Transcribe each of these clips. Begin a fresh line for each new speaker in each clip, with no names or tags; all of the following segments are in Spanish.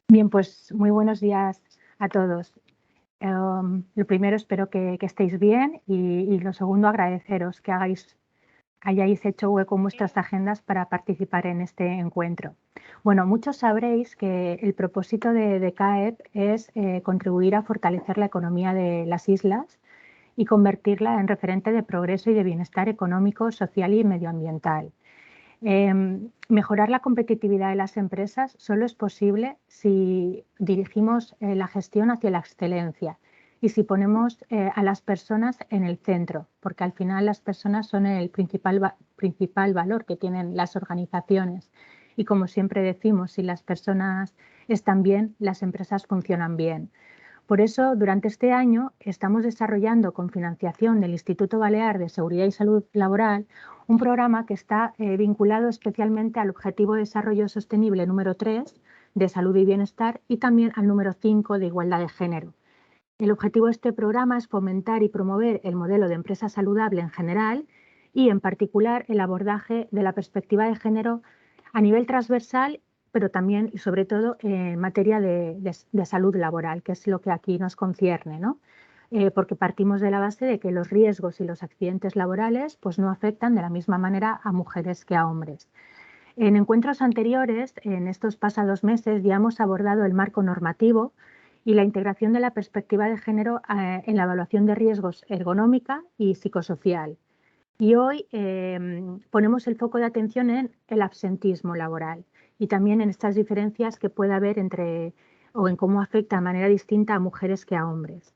Bien, pues muy buenos días a todos. Lo primero, espero que estéis bien y lo segundo, agradeceros que hayáis hecho hueco en vuestras agendas para participar en este encuentro. Bueno, muchos sabréis que el propósito de CAEP es contribuir a fortalecer la economía de las islas y convertirla en referente de progreso y de bienestar económico, social y medioambiental. Mejorar la competitividad de las empresas solo es posible si dirigimos la gestión hacia la excelencia y si ponemos a las personas en el centro, porque al final las personas son el principal valor que tienen las organizaciones. Y como siempre decimos, si las personas están bien, las empresas funcionan bien. Por eso, durante este año estamos desarrollando con financiación del Instituto Balear de Seguridad y Salud Laboral un programa que está vinculado especialmente al Objetivo de Desarrollo Sostenible número 3 de salud y bienestar y también al número 5 de igualdad de género. El objetivo de este programa es fomentar y promover el modelo de empresa saludable en general y, en particular, el abordaje de la perspectiva de género a nivel transversal, pero también y sobre todo en materia de salud laboral, que es lo que aquí nos concierne, ¿no? Porque partimos de la base de que los riesgos y los accidentes laborales pues, no afectan de la misma manera a mujeres que a hombres. En encuentros anteriores, en estos pasados meses, ya hemos abordado el marco normativo y la integración de la perspectiva de género en la evaluación de riesgos ergonómica y psicosocial. Y hoy ponemos el foco de atención en el absentismo laboral y también en estas diferencias que puede haber entre o en cómo afecta de manera distinta a mujeres que a hombres.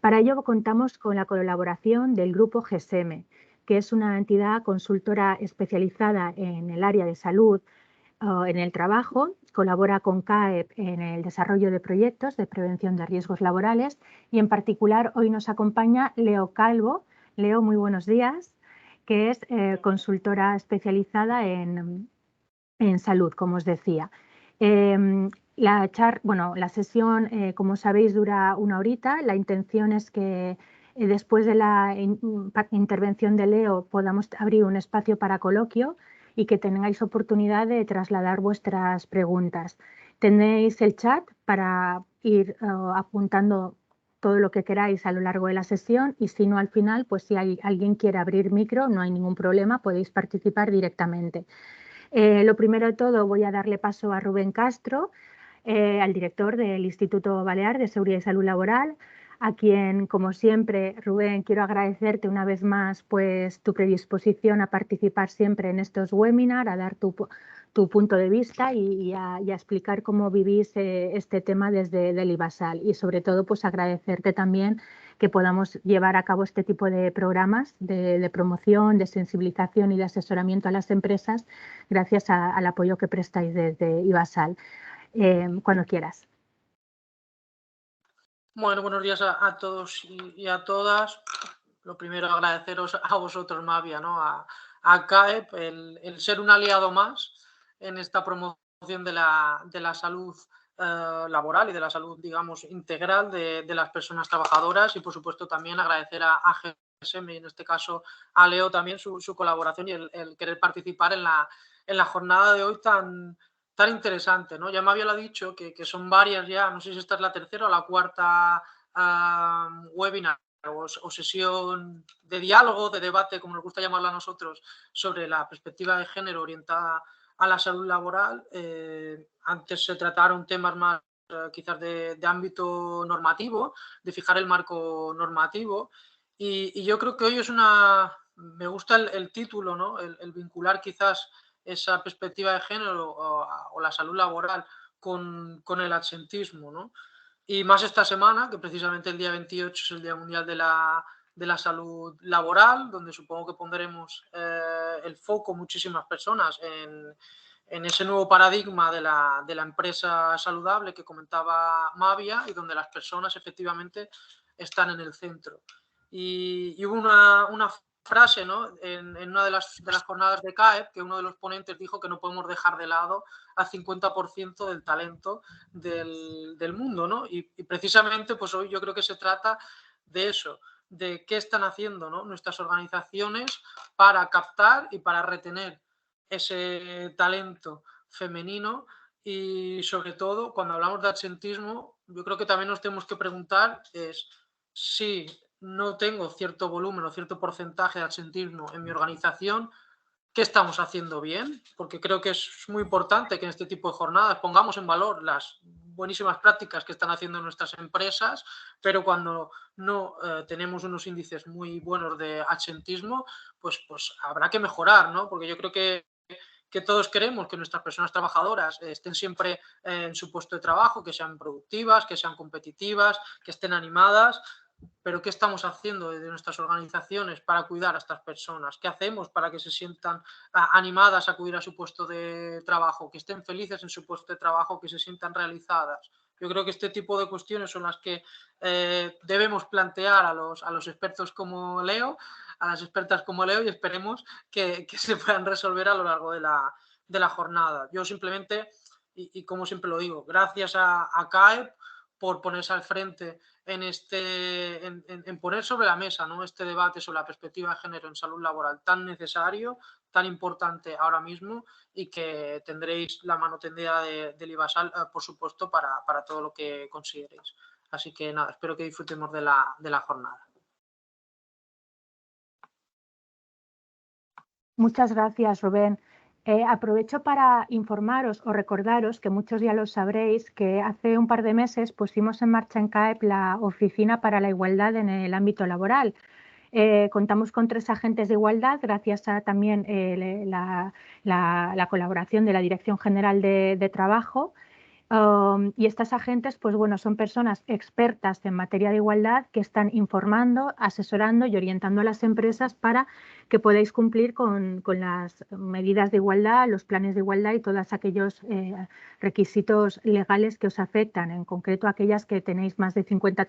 Para ello contamos con la colaboración del grupo GESEME, que es una entidad consultora especializada en el área de salud en el trabajo, colabora con CAEP en el desarrollo de proyectos de prevención de riesgos laborales y en particular hoy nos acompaña Leo Calvo. Leo, muy buenos días, que es consultora especializada en salud, como os decía. La sesión, como sabéis, dura una horita. La intención es que después de la intervención de Leo podamos abrir un espacio para coloquio y que tengáis oportunidad de trasladar vuestras preguntas. Tenéis el chat para ir apuntando todo lo que queráis a lo largo de la sesión y si no al final, pues si alguien quiere abrir micro, no hay ningún problema, podéis participar directamente. Lo primero de todo voy a darle paso a Rubén Castro, al director del Instituto Balear de Seguridad y Salud Laboral, a quien, como siempre, Rubén, quiero agradecerte una vez más pues, tu predisposición a participar siempre en estos webinars, a dar tu punto de vista y a explicar cómo vivís este tema desde el IBASAL y sobre todo pues agradecerte también que podamos llevar a cabo este tipo de programas de promoción, de sensibilización y de asesoramiento a las empresas gracias al apoyo que prestáis desde IBASAL. Cuando quieras.
Bueno, buenos días a todos y a todas. Lo primero, agradeceros a vosotros, Mavia, ¿no? a CAEP, el ser un aliado más en esta promoción de la salud laboral y de la salud, digamos, integral de las personas trabajadoras y, por supuesto, también agradecer a GSM y, en este caso, a Leo también su colaboración y el querer participar en la jornada de hoy tan interesante, ¿no? Ya Mavia lo ha dicho, que son varias ya, no sé si esta es la tercera o la cuarta webinar o sesión de diálogo, de debate, como nos gusta llamarla a nosotros, sobre la perspectiva de género orientada a la salud laboral. Antes se trataron temas más quizás de ámbito normativo, de fijar el marco normativo, y yo creo que hoy me gusta el título, ¿no? El vincular quizás esa perspectiva de género o la salud laboral con el absentismo, ¿no? Y más esta semana, que precisamente el día 28 es el Día Mundial de la Salud Laboral, donde supongo que pondremos el foco muchísimas personas en ese nuevo paradigma de la empresa saludable que comentaba Mavia y donde las personas efectivamente están en el centro. Y hubo una frase, ¿no? en una de las jornadas de CAEP, que uno de los ponentes dijo que no podemos dejar de lado al 50% del talento del mundo, ¿no? Y precisamente pues hoy yo creo que se trata de eso, de qué están haciendo, ¿no? nuestras organizaciones para captar y para retener ese talento femenino Y sobre todo, cuando hablamos de absentismo, yo creo que también nos tenemos que preguntar es si no tengo cierto volumen o cierto porcentaje de absentismo en mi organización, ¿qué estamos haciendo bien? Porque creo que es muy importante que en este tipo de jornadas pongamos en valor las buenísimas prácticas que están haciendo nuestras empresas, pero cuando no tenemos unos índices muy buenos de absentismo, pues habrá que mejorar, ¿no? Porque yo creo que todos queremos que nuestras personas trabajadoras estén siempre en su puesto de trabajo, que sean productivas, que sean competitivas, que estén animadas, pero ¿qué estamos haciendo desde nuestras organizaciones para cuidar a estas personas? ¿Qué hacemos para que se sientan animadas a acudir a su puesto de trabajo, que estén felices en su puesto de trabajo, que se sientan realizadas? Yo creo que este tipo de cuestiones son las que debemos plantear a los expertos como Leo, a las expertas como Leo, y esperemos que se puedan resolver a lo largo de la jornada. Yo simplemente, y como siempre lo digo, gracias a CAEP por ponerse al frente en poner sobre la mesa, ¿no?, este debate sobre la perspectiva de género en salud laboral tan necesario, tan importante ahora mismo, y que tendréis la mano tendida del IBASAL, por supuesto, para todo lo que consideréis. Así que nada, espero que disfrutemos de la jornada.
Muchas gracias, Rubén. Aprovecho para informaros o recordaros, que muchos ya lo sabréis, que hace un par de meses pusimos en marcha en CAEP la Oficina para la Igualdad en el ámbito laboral. Contamos con 3 agentes de igualdad, gracias a también la colaboración de la Dirección General de Trabajo. Y estas agentes, pues bueno, son personas expertas en materia de igualdad que están informando, asesorando y orientando a las empresas para que podáis cumplir con las medidas de igualdad, los planes de igualdad y todos aquellos requisitos legales que os afectan, en concreto aquellas que tenéis más de 50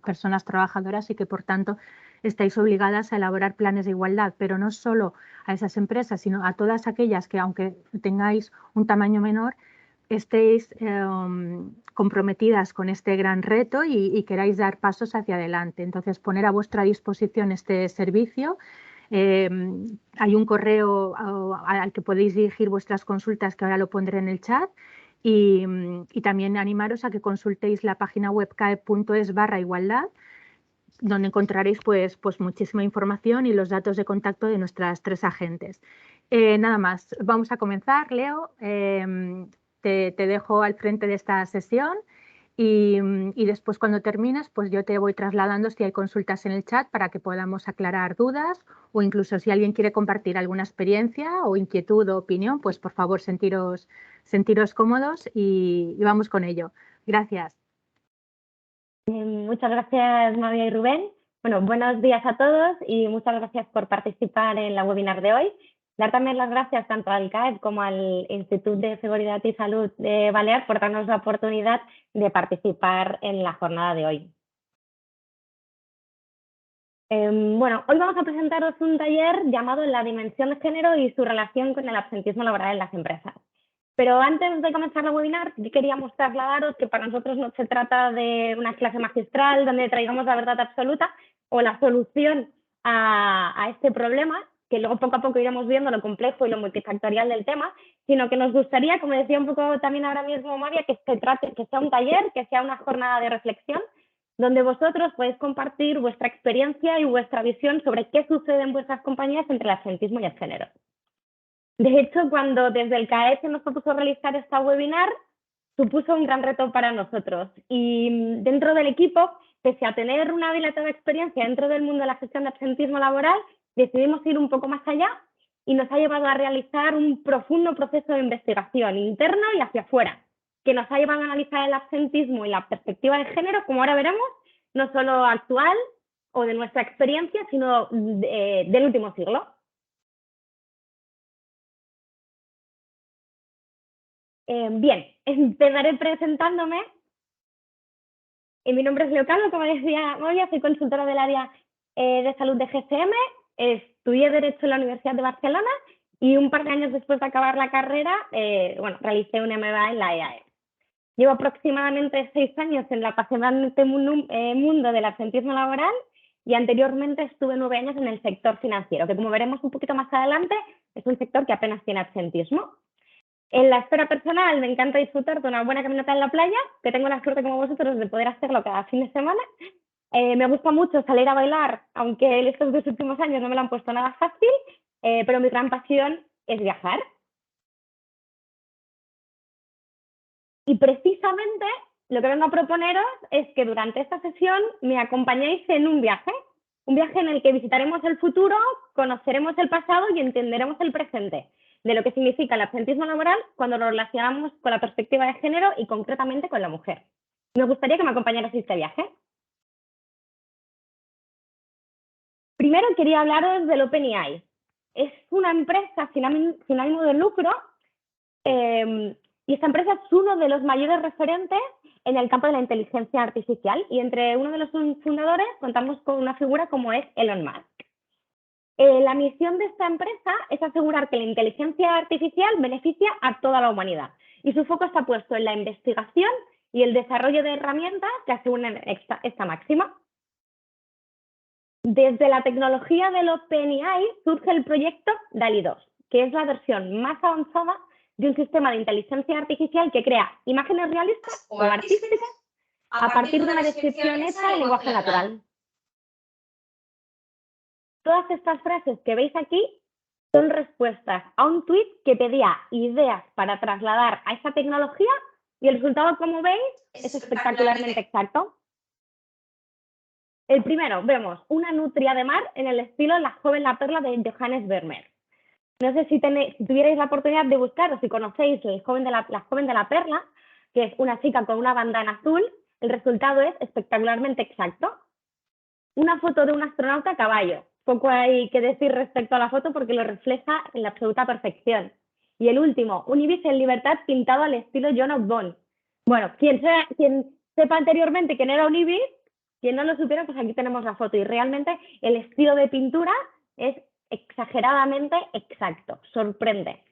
personas trabajadoras y que por tanto estáis obligadas a elaborar planes de igualdad, pero no solo a esas empresas, sino a todas aquellas que, aunque tengáis un tamaño menor, estéis comprometidas con este gran reto y queráis dar pasos hacia adelante. Entonces, poner a vuestra disposición este servicio. Hay un correo al que podéis dirigir vuestras consultas, que ahora lo pondré en el chat, y también animaros a que consultéis la página web caep.es/igualdad, donde encontraréis pues muchísima información y los datos de contacto de nuestras 3 agentes. Nada más, vamos a comenzar. Leo, te dejo al frente de esta sesión y después, cuando termines, pues yo te voy trasladando si hay consultas en el chat para que podamos aclarar dudas, o incluso si alguien quiere compartir alguna experiencia o inquietud o opinión, pues por favor sentiros cómodos y vamos con ello. Gracias.
Muchas gracias, María y Rubén. Bueno, buenos días a todos y muchas gracias por participar en la webinar de hoy. Dar también las gracias tanto al CAEP como al Instituto de Seguridad y Salud de Balear por darnos la oportunidad de participar en la jornada de hoy. Bueno, hoy vamos a presentaros un taller llamado La dimensión de género y su relación con el absentismo laboral en las empresas. Pero antes de comenzar la webinar, queríamos trasladaros que para nosotros no se trata de una clase magistral donde traigamos la verdad absoluta o la solución a este problema, que luego poco a poco iremos viendo lo complejo y lo multifactorial del tema, sino que nos gustaría, como decía un poco también ahora mismo María, que sea un taller, que sea una jornada de reflexión, donde vosotros podéis compartir vuestra experiencia y vuestra visión sobre qué sucede en vuestras compañías entre el absentismo y el género. De hecho, cuando desde el CAEP se nos propuso realizar esta webinar, supuso un gran reto para nosotros. Y dentro del equipo, pese a tener una dilatada experiencia dentro del mundo de la gestión de absentismo laboral, decidimos ir un poco más allá y nos ha llevado a realizar un profundo proceso de investigación interno y hacia afuera, que nos ha llevado a analizar el absentismo y la perspectiva de género, como ahora veremos, no solo actual o de nuestra experiencia, sino del último siglo. Bien, empezaré presentándome. Mi nombre es Leo Calvo, como decía María, soy consultora del área de salud de GSM, estudié Derecho en la Universidad de Barcelona y un par de años después de acabar la carrera, realicé un MBA en la EAE. Llevo aproximadamente 6 años en el apasionante mundo del absentismo laboral y anteriormente estuve 9 años en el sector financiero, que como veremos un poquito más adelante, es un sector que apenas tiene absentismo. En la esfera personal me encanta disfrutar de una buena caminata en la playa, que tengo la suerte como vosotros de poder hacerlo cada fin de semana. Me gusta mucho salir a bailar, aunque estos 2 últimos años no me lo han puesto nada fácil, pero mi gran pasión es viajar. Y precisamente lo que vengo a proponeros es que durante esta sesión me acompañéis en un viaje en el que visitaremos el futuro, conoceremos el pasado y entenderemos el presente, de lo que significa el absentismo laboral cuando lo relacionamos con la perspectiva de género y concretamente con la mujer. Me gustaría que me acompañarais en este viaje. Primero quería hablaros del OpenAI. Es una empresa sin ánimo de lucro y esta empresa es uno de los mayores referentes en el campo de la inteligencia artificial y entre uno de los fundadores contamos con una figura como es Elon Musk. La misión de esta empresa es asegurar que la inteligencia artificial beneficia a toda la humanidad y su foco está puesto en la investigación y el desarrollo de herramientas que aseguren esta máxima. Desde la tecnología del OpenAI surge el proyecto DALL-E 2, que es la versión más avanzada de un sistema de inteligencia artificial que crea imágenes realistas o artísticas a partir de una descripción hecha en lenguaje natural. Todas estas frases que veis aquí son respuestas a un tuit que pedía ideas para trasladar a esa tecnología y el resultado, como veis, es espectacularmente exacto. El primero, vemos una nutria de mar en el estilo La joven la perla de Johannes Vermeer. No sé si tuvierais la oportunidad de buscar o si conocéis La joven de la perla, que es una chica con una bandana azul, el resultado es espectacularmente exacto. Una foto de un astronauta a caballo. Poco hay que decir respecto a la foto porque lo refleja en la absoluta perfección. Y el último, un ibis en libertad pintado al estilo John of Bond. Bueno, quien sepa anteriormente quién era un ibis, quien no lo supiera, pues aquí tenemos la foto. Y realmente el estilo de pintura es exageradamente exacto, sorprende.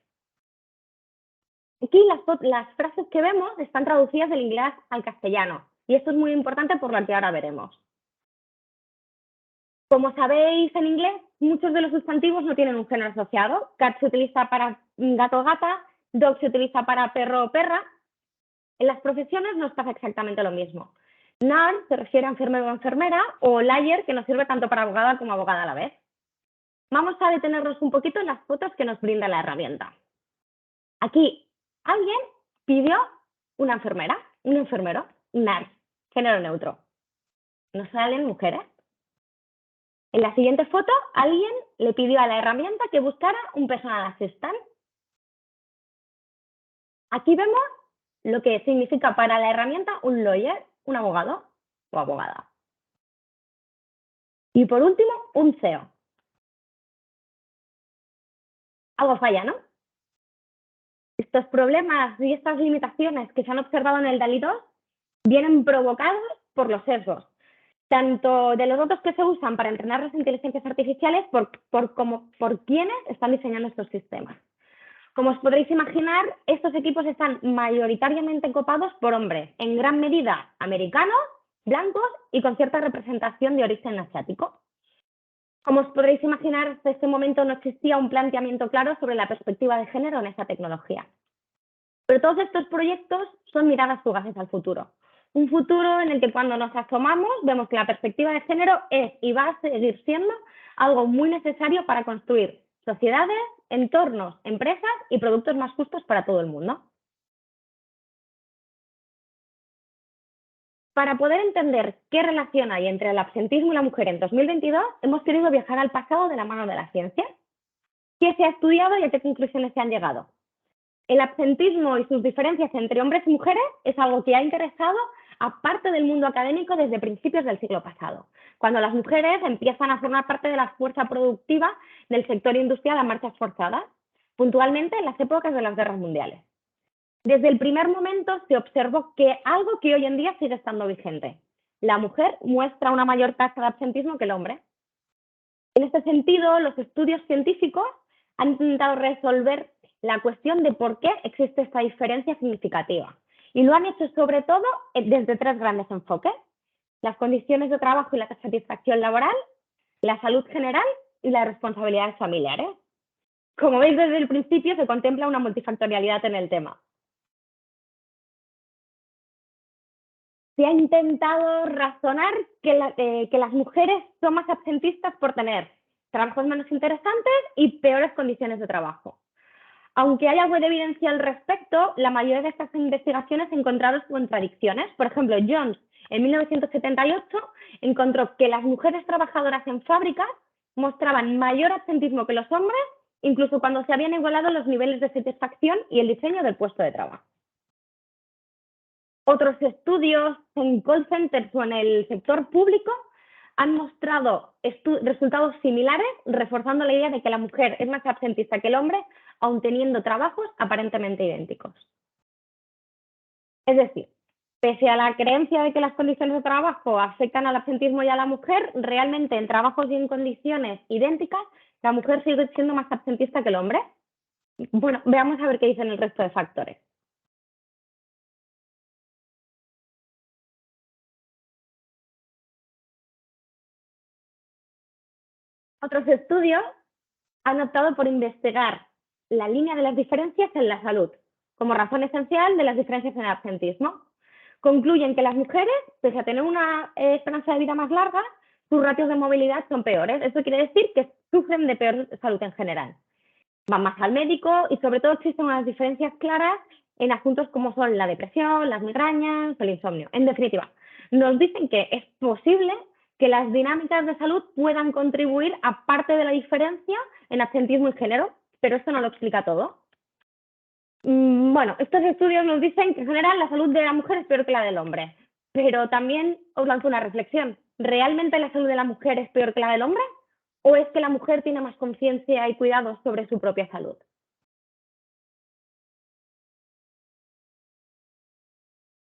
Aquí las frases que vemos están traducidas del inglés al castellano. Y esto es muy importante por lo que ahora veremos. Como sabéis en inglés, muchos de los sustantivos no tienen un género asociado. Cat se utiliza para gato o gata, dog se utiliza para perro o perra. En las profesiones nos pasa exactamente lo mismo. Nurse se refiere a enfermero o enfermera, o lawyer, que nos sirve tanto para abogada como abogada a la vez. Vamos a detenernos un poquito en las fotos que nos brinda la herramienta. Aquí alguien pidió una enfermera, un enfermero, nurse, género neutro. ¿Nos salen mujeres? En la siguiente foto, alguien le pidió a la herramienta que buscara un personal assistant. Aquí vemos lo que significa para la herramienta un lawyer, un abogado o abogada. Y por último, un CEO. Algo falla, ¿no? Estos problemas y estas limitaciones que se han observado en el DALL-E 2 vienen provocados por los sesgos, tanto de los datos que se usan para entrenar las inteligencias artificiales como por quienes están diseñando estos sistemas. Como os podréis imaginar, estos equipos están mayoritariamente copados por hombres, en gran medida americanos, blancos y con cierta representación de origen asiático. Como os podréis imaginar, hasta este momento no existía un planteamiento claro sobre la perspectiva de género en esta tecnología. Pero todos estos proyectos son miradas fugaces al futuro. Un futuro en el que cuando nos asomamos vemos que la perspectiva de género es y va a seguir siendo algo muy necesario para construir sociedades, entornos, empresas y productos más justos para todo el mundo. Para poder entender qué relación hay entre el absentismo y la mujer en 2022, hemos querido viajar al pasado de la mano de la ciencia. ¿Qué se ha estudiado y a qué conclusiones se han llegado? El absentismo y sus diferencias entre hombres y mujeres es algo que ha interesado a parte del mundo académico desde principios del siglo pasado, cuando las mujeres empiezan a formar parte de la fuerza productiva del sector industrial a marchas forzadas, puntualmente en las épocas de las guerras mundiales. Desde el primer momento se observó que algo que hoy en día sigue estando vigente. La mujer muestra una mayor tasa de absentismo que el hombre. En este sentido, los estudios científicos han intentado resolver la cuestión de por qué existe esta diferencia significativa. Y lo han hecho sobre todo desde 3 grandes enfoques: las condiciones de trabajo y la satisfacción laboral, la salud general y las responsabilidades familiares. Como veis desde el principio, se contempla una multifactorialidad en el tema. Se ha intentado razonar que las mujeres son más absentistas por tener trabajos menos interesantes y peores condiciones de trabajo. Aunque hay algo de evidencia al respecto, la mayoría de estas investigaciones encontraron contradicciones. Por ejemplo, Jones, en 1978, encontró que las mujeres trabajadoras en fábricas mostraban mayor absentismo que los hombres, incluso cuando se habían igualado los niveles de satisfacción y el diseño del puesto de trabajo. Otros estudios en call centers o en el sector público han mostrado resultados similares, reforzando la idea de que la mujer es más absentista que el hombre, aun teniendo trabajos aparentemente idénticos. Es decir, pese a la creencia de que las condiciones de trabajo afectan al absentismo y a la mujer, realmente en trabajos y en condiciones idénticas, la mujer sigue siendo más absentista que el hombre. Bueno, veamos a ver qué dicen el resto de factores. Otros estudios han optado por investigar la línea de las diferencias en la salud como razón esencial de las diferencias en el absentismo. Concluyen que las mujeres, pese a tener una esperanza de vida más larga, sus ratios de movilidad son peores. Esto quiere decir que sufren de peor salud en general. Van más al médico y sobre todo existen unas diferencias claras en asuntos como son la depresión, las migrañas, el insomnio. En definitiva, nos dicen que es posible que las dinámicas de salud puedan contribuir a parte de la diferencia en absentismo y género, pero esto no lo explica todo. Bueno, estos estudios nos dicen que en general la salud de la mujer es peor que la del hombre, pero también os lanzo una reflexión. ¿Realmente la salud de la mujer es peor que la del hombre? ¿O es que la mujer tiene más conciencia y cuidados sobre su propia salud?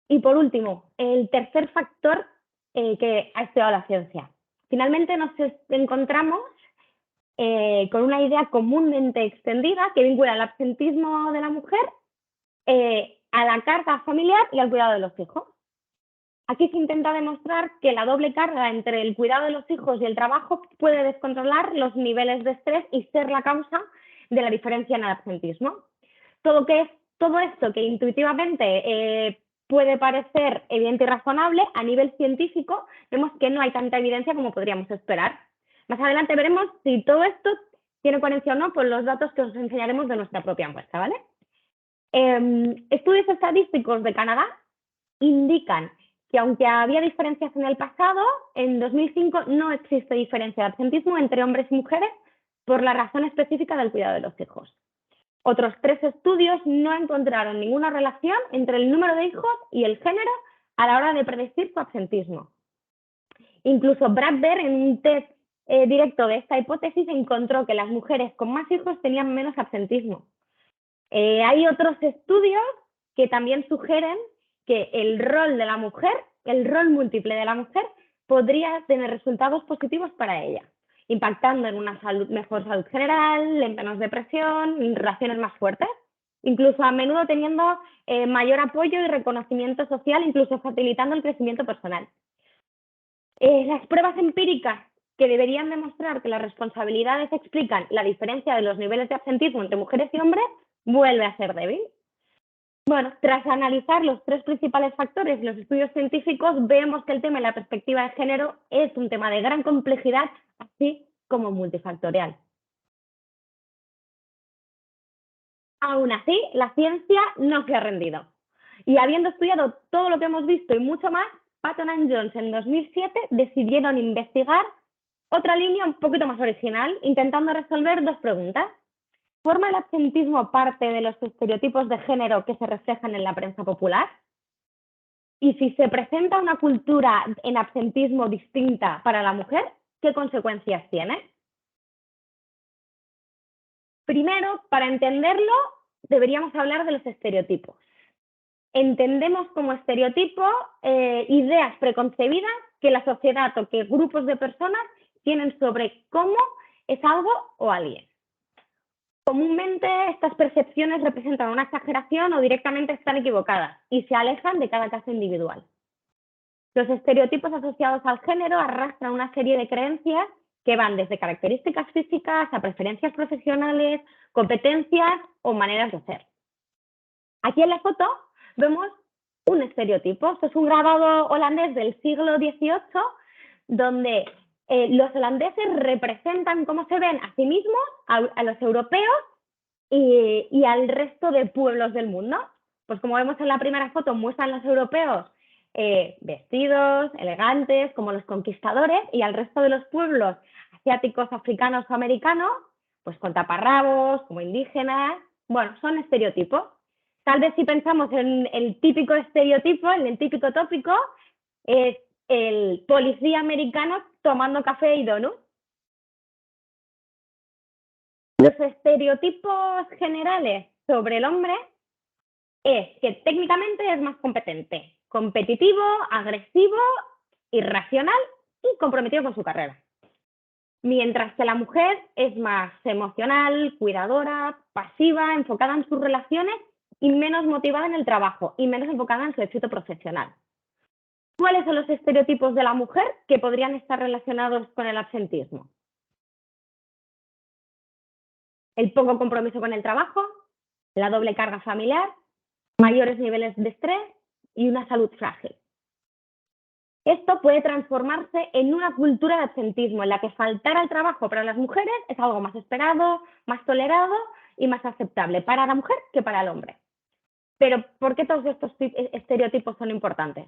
Y por último, el tercer factor que ha estudiado la ciencia. Finalmente nos encontramos con una idea comúnmente extendida que vincula el absentismo de la mujer a la carga familiar y al cuidado de los hijos. Aquí se intenta demostrar que la doble carga entre el cuidado de los hijos y el trabajo puede descontrolar los niveles de estrés y ser la causa de la diferencia en el absentismo. Todo esto que intuitivamente puede parecer evidente y razonable, a nivel científico vemos que no hay tanta evidencia como podríamos esperar. Más adelante veremos si todo esto tiene coherencia o no con los datos que os enseñaremos de nuestra propia muestra, ¿vale? Estudios estadísticos de Canadá indican que aunque había diferencias en el pasado, en 2005 no existe diferencia de absentismo entre hombres y mujeres por la razón específica del cuidado de los hijos. Otros 3 estudios no encontraron ninguna relación entre el número de hijos y el género a la hora de predecir su absentismo. Incluso Bradberg, en un test directo de esta hipótesis, encontró que las mujeres con más hijos tenían menos absentismo. Hay otros estudios que también sugieren que el rol de la mujer, el rol múltiple de la mujer, podría tener resultados positivos para ella, impactando en una mejor salud general, en menos depresión, en relaciones más fuertes, incluso a menudo teniendo mayor apoyo y reconocimiento social, incluso facilitando el crecimiento personal. Las pruebas empíricas que deberían demostrar que las responsabilidades explican la diferencia de los niveles de absentismo entre mujeres y hombres vuelve a ser débil. Bueno, tras analizar los 3 principales factores y los estudios científicos, vemos que el tema de la perspectiva de género es un tema de gran complejidad, así como multifactorial. Aún así, la ciencia no se ha rendido. Y habiendo estudiado todo lo que hemos visto y mucho más, Patton y Jones en 2007 decidieron investigar otra línea un poquito más original, intentando resolver 2 preguntas. ¿Forma el absentismo parte de los estereotipos de género que se reflejan en la prensa popular? Y si se presenta una cultura en absentismo distinta para la mujer, ¿qué consecuencias tiene? Primero, para entenderlo, deberíamos hablar de los estereotipos. Entendemos como estereotipo ideas preconcebidas que la sociedad o que grupos de personas tienen sobre cómo es algo o alguien. Comúnmente estas percepciones representan una exageración o directamente están equivocadas y se alejan de cada caso individual. Los estereotipos asociados al género arrastran una serie de creencias que van desde características físicas a preferencias profesionales, competencias o maneras de ser. Aquí en la foto vemos un estereotipo. Esto es un grabado holandés del siglo XVIII, donde los holandeses representan cómo se ven a sí mismos, a los europeos y al resto de pueblos del mundo. Pues como vemos en la primera foto, muestran los europeos vestidos, elegantes, como los conquistadores, y al resto de los pueblos asiáticos, africanos o americanos, pues con taparrabos, como indígenas. Bueno, son estereotipos. Tal vez si pensamos en el típico estereotipo, en el típico tópico, es el policía americano tomando café y donut. Los estereotipos generales sobre el hombre es que técnicamente es más competente, competitivo, agresivo, irracional y comprometido con su carrera. Mientras que la mujer es más emocional, cuidadora, pasiva, enfocada en sus relaciones y menos motivada en el trabajo y menos enfocada en su éxito profesional. ¿Cuáles son los estereotipos de la mujer que podrían estar relacionados con el absentismo? El poco compromiso con el trabajo, la doble carga familiar, mayores niveles de estrés y una salud frágil. Esto puede transformarse en una cultura de absentismo en la que faltar al trabajo para las mujeres es algo más esperado, más tolerado y más aceptable para la mujer que para el hombre. Pero ¿por qué todos estos estereotipos son importantes?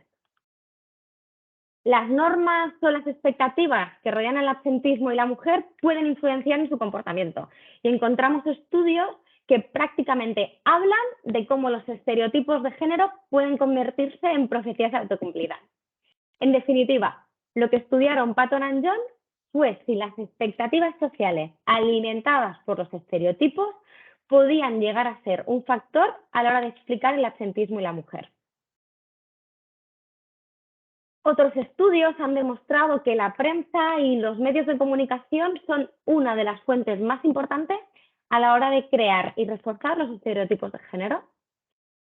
Las normas o las expectativas que rodean el absentismo y la mujer pueden influenciar en su comportamiento. Y encontramos estudios que prácticamente hablan de cómo los estereotipos de género pueden convertirse en profecías autocumplidas. En definitiva, lo que estudiaron Patton and Jones fue si las expectativas sociales alimentadas por los estereotipos podían llegar a ser un factor a la hora de explicar el absentismo y la mujer. Otros estudios han demostrado que la prensa y los medios de comunicación son una de las fuentes más importantes a la hora de crear y reforzar los estereotipos de género.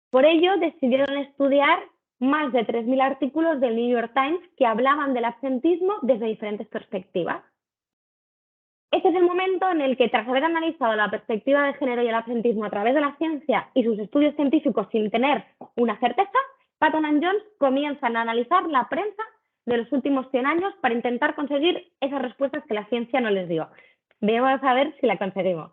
Por ello, decidieron estudiar más de 3.000 artículos del New York Times que hablaban del absentismo desde diferentes perspectivas. Este es el momento en el que, tras haber analizado la perspectiva de género y el absentismo a través de la ciencia y sus estudios científicos sin tener una certeza, Patton and Jones comienzan a analizar la prensa de los últimos 100 años para intentar conseguir esas respuestas que la ciencia no les dio. Vamos a ver si la conseguimos.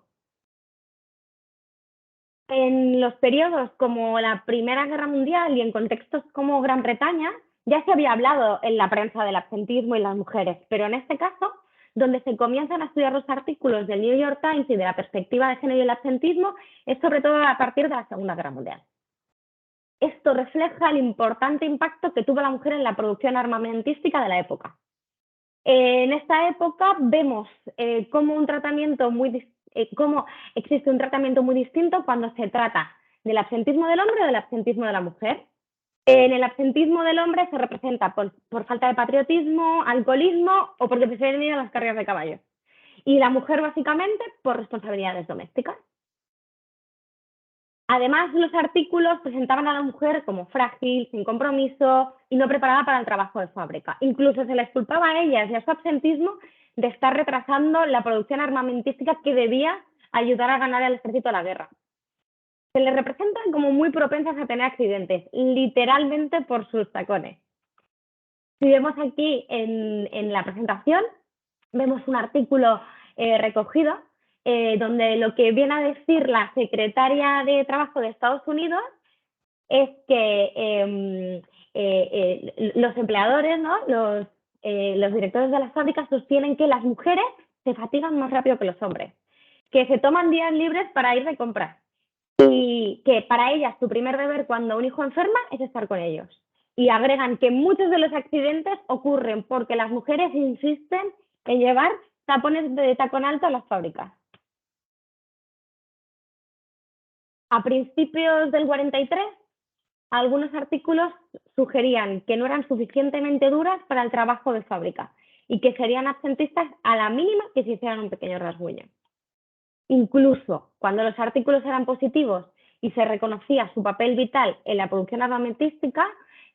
En los periodos como la Primera Guerra Mundial y en contextos como Gran Bretaña, ya se había hablado en la prensa del absentismo y las mujeres, pero en este caso, donde se comienzan a estudiar los artículos del New York Times y de la perspectiva de género y el absentismo, es sobre todo a partir de la Segunda Guerra Mundial. Esto refleja el importante impacto que tuvo la mujer en la producción armamentística de la época. En esta época vemos cómo existe un tratamiento muy distinto cuando se trata del absentismo del hombre o del absentismo de la mujer. En el absentismo del hombre se representa por falta de patriotismo, alcoholismo o porque prefieren ir a las carreras de caballo. Y la mujer básicamente por responsabilidades domésticas. Además, los artículos presentaban a la mujer como frágil, sin compromiso y no preparada para el trabajo de fábrica. Incluso se les culpaba a ellas y a su absentismo de estar retrasando la producción armamentística que debía ayudar a ganar al ejército la guerra. Se les representan como muy propensas a tener accidentes, literalmente por sus tacones. Si vemos aquí en la presentación, vemos un artículo recogido donde lo que viene a decir la secretaria de Trabajo de Estados Unidos es que los empleadores, ¿no? los directores de las fábricas sostienen que las mujeres se fatigan más rápido que los hombres, que se toman días libres para ir de compras y que para ellas su primer deber cuando un hijo enferma es estar con ellos. Y agregan que muchos de los accidentes ocurren porque las mujeres insisten en llevar tapones de tacón alto a las fábricas. A principios del 43, algunos artículos sugerían que no eran suficientemente duras para el trabajo de fábrica y que serían absentistas a la mínima que se hicieran un pequeño rasguño. Incluso cuando los artículos eran positivos y se reconocía su papel vital en la producción armamentística,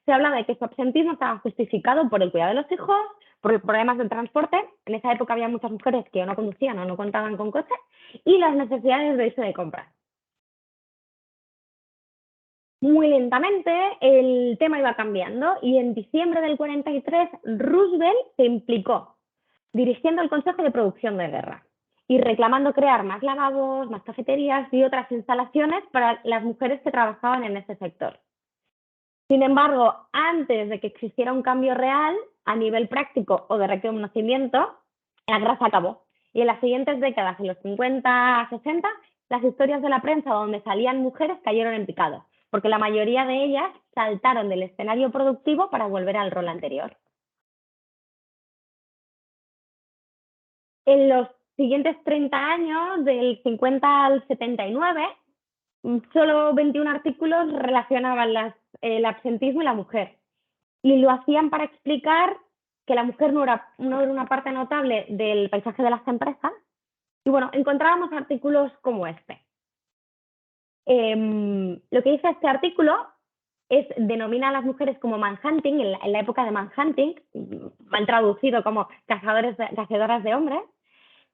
se habla de que su absentismo estaba justificado por el cuidado de los hijos, por problemas del transporte. En esa época había muchas mujeres que o no conducían o no contaban con coche, y las necesidades de irse de compras. Muy lentamente el tema iba cambiando y en diciembre del 43 Roosevelt se implicó dirigiendo el Consejo de Producción de Guerra y reclamando crear más lavabos, más cafeterías y otras instalaciones para las mujeres que trabajaban en ese sector. Sin embargo, antes de que existiera un cambio real a nivel práctico o de reconocimiento, la guerra se acabó. Y en las siguientes décadas, en los 50, 60, las historias de la prensa donde salían mujeres cayeron en picado, porque la mayoría de ellas saltaron del escenario productivo para volver al rol anterior. En los siguientes 30 años, del 50 al 79, solo 21 artículos relacionaban el absentismo y la mujer. Y lo hacían para explicar que la mujer no era una parte notable del paisaje de las empresas. Y bueno, encontrábamos artículos como este. Lo que dice este artículo denomina a las mujeres como manhunting, en la época de manhunting, mal traducido como cazadoras de hombres.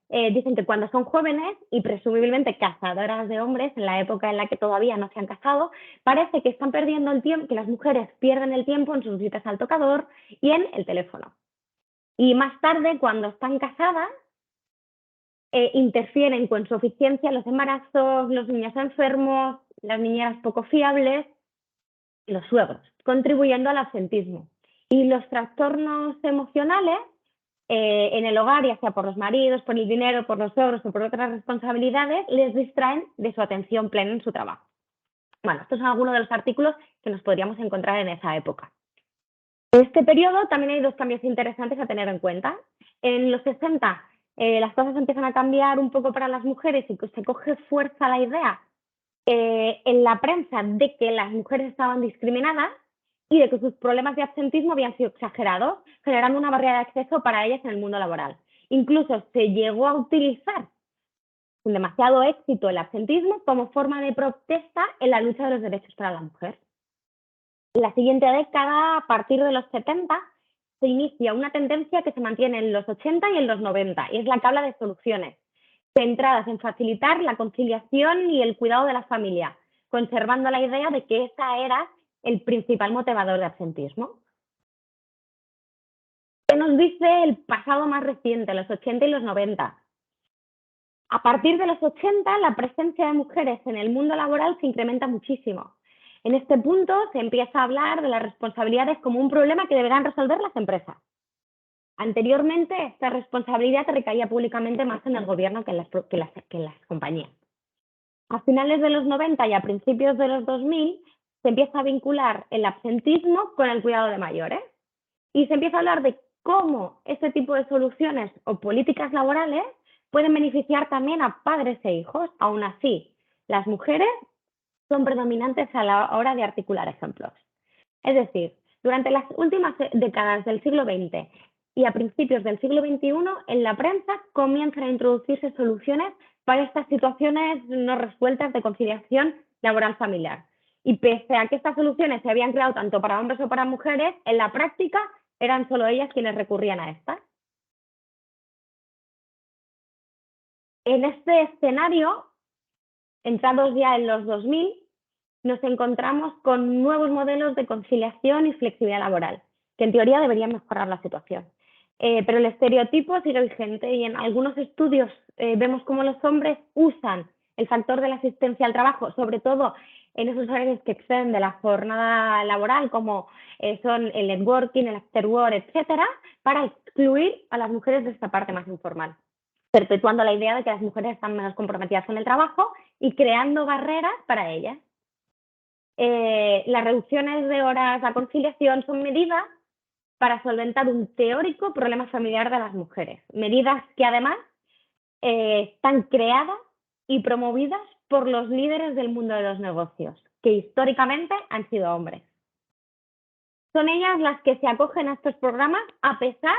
Dicen que cuando son jóvenes y presumiblemente cazadoras de hombres, en la época en la que todavía no se han casado, parece que están perdiendo el tiempo, que las mujeres pierden el tiempo en sus visitas al tocador y en el teléfono. Y más tarde, cuando están casadas, interfieren con su eficiencia los embarazos, los niños enfermos, las niñeras poco fiables, los suegros, contribuyendo al absentismo. Y los trastornos emocionales en el hogar, ya sea por los maridos, por el dinero, por los suegros o por otras responsabilidades, les distraen de su atención plena en su trabajo. Bueno, estos son algunos de los artículos que nos podríamos encontrar en esa época. En este periodo también hay dos cambios interesantes a tener en cuenta. En los 60 las cosas empiezan a cambiar un poco para las mujeres y se coge fuerza la idea en la prensa de que las mujeres estaban discriminadas y de que sus problemas de absentismo habían sido exagerados, generando una barrera de acceso para ellas en el mundo laboral. Incluso se llegó a utilizar con demasiado éxito el absentismo como forma de protesta en la lucha de los derechos para la mujer. En la siguiente década, a partir de los 70, se inicia una tendencia que se mantiene en los 80 y en los 90, y es la que habla de soluciones centradas en facilitar la conciliación y el cuidado de la familia, conservando la idea de que esa era el principal motivador de absentismo. ¿Qué nos dice el pasado más reciente, los 80 y los 90? A partir de los 80, la presencia de mujeres en el mundo laboral se incrementa muchísimo. En este punto se empieza a hablar de las responsabilidades como un problema que deberán resolver las empresas. Anteriormente, esta responsabilidad recaía públicamente más en el gobierno que en las compañías. A finales de los 90 y a principios de los 2000, se empieza a vincular el absentismo con el cuidado de mayores y se empieza a hablar de cómo este tipo de soluciones o políticas laborales pueden beneficiar también a padres e hijos. Aún así, las mujeres son predominantes a la hora de articular ejemplos. Es decir, durante las últimas décadas del siglo XX y a principios del siglo XXI, en la prensa comienzan a introducirse soluciones para estas situaciones no resueltas de conciliación laboral familiar. Y pese a que estas soluciones se habían creado tanto para hombres o para mujeres, en la práctica eran solo ellas quienes recurrían a estas. En este escenario, entrados ya en los 2000, nos encontramos con nuevos modelos de conciliación y flexibilidad laboral, que en teoría deberían mejorar la situación. Pero el estereotipo sigue vigente y en algunos estudios vemos cómo los hombres usan el factor de la asistencia al trabajo, sobre todo en esos horarios que exceden de la jornada laboral, como son el networking, el after work, etcétera, para excluir a las mujeres de esta parte más informal, perpetuando la idea de que las mujeres están menos comprometidas con el trabajo y creando barreras para ellas. Las reducciones de horas a conciliación son medidas para solventar un teórico problema familiar de las mujeres. Medidas que además están creadas y promovidas por los líderes del mundo de los negocios, que históricamente han sido hombres. Son ellas las que se acogen a estos programas a pesar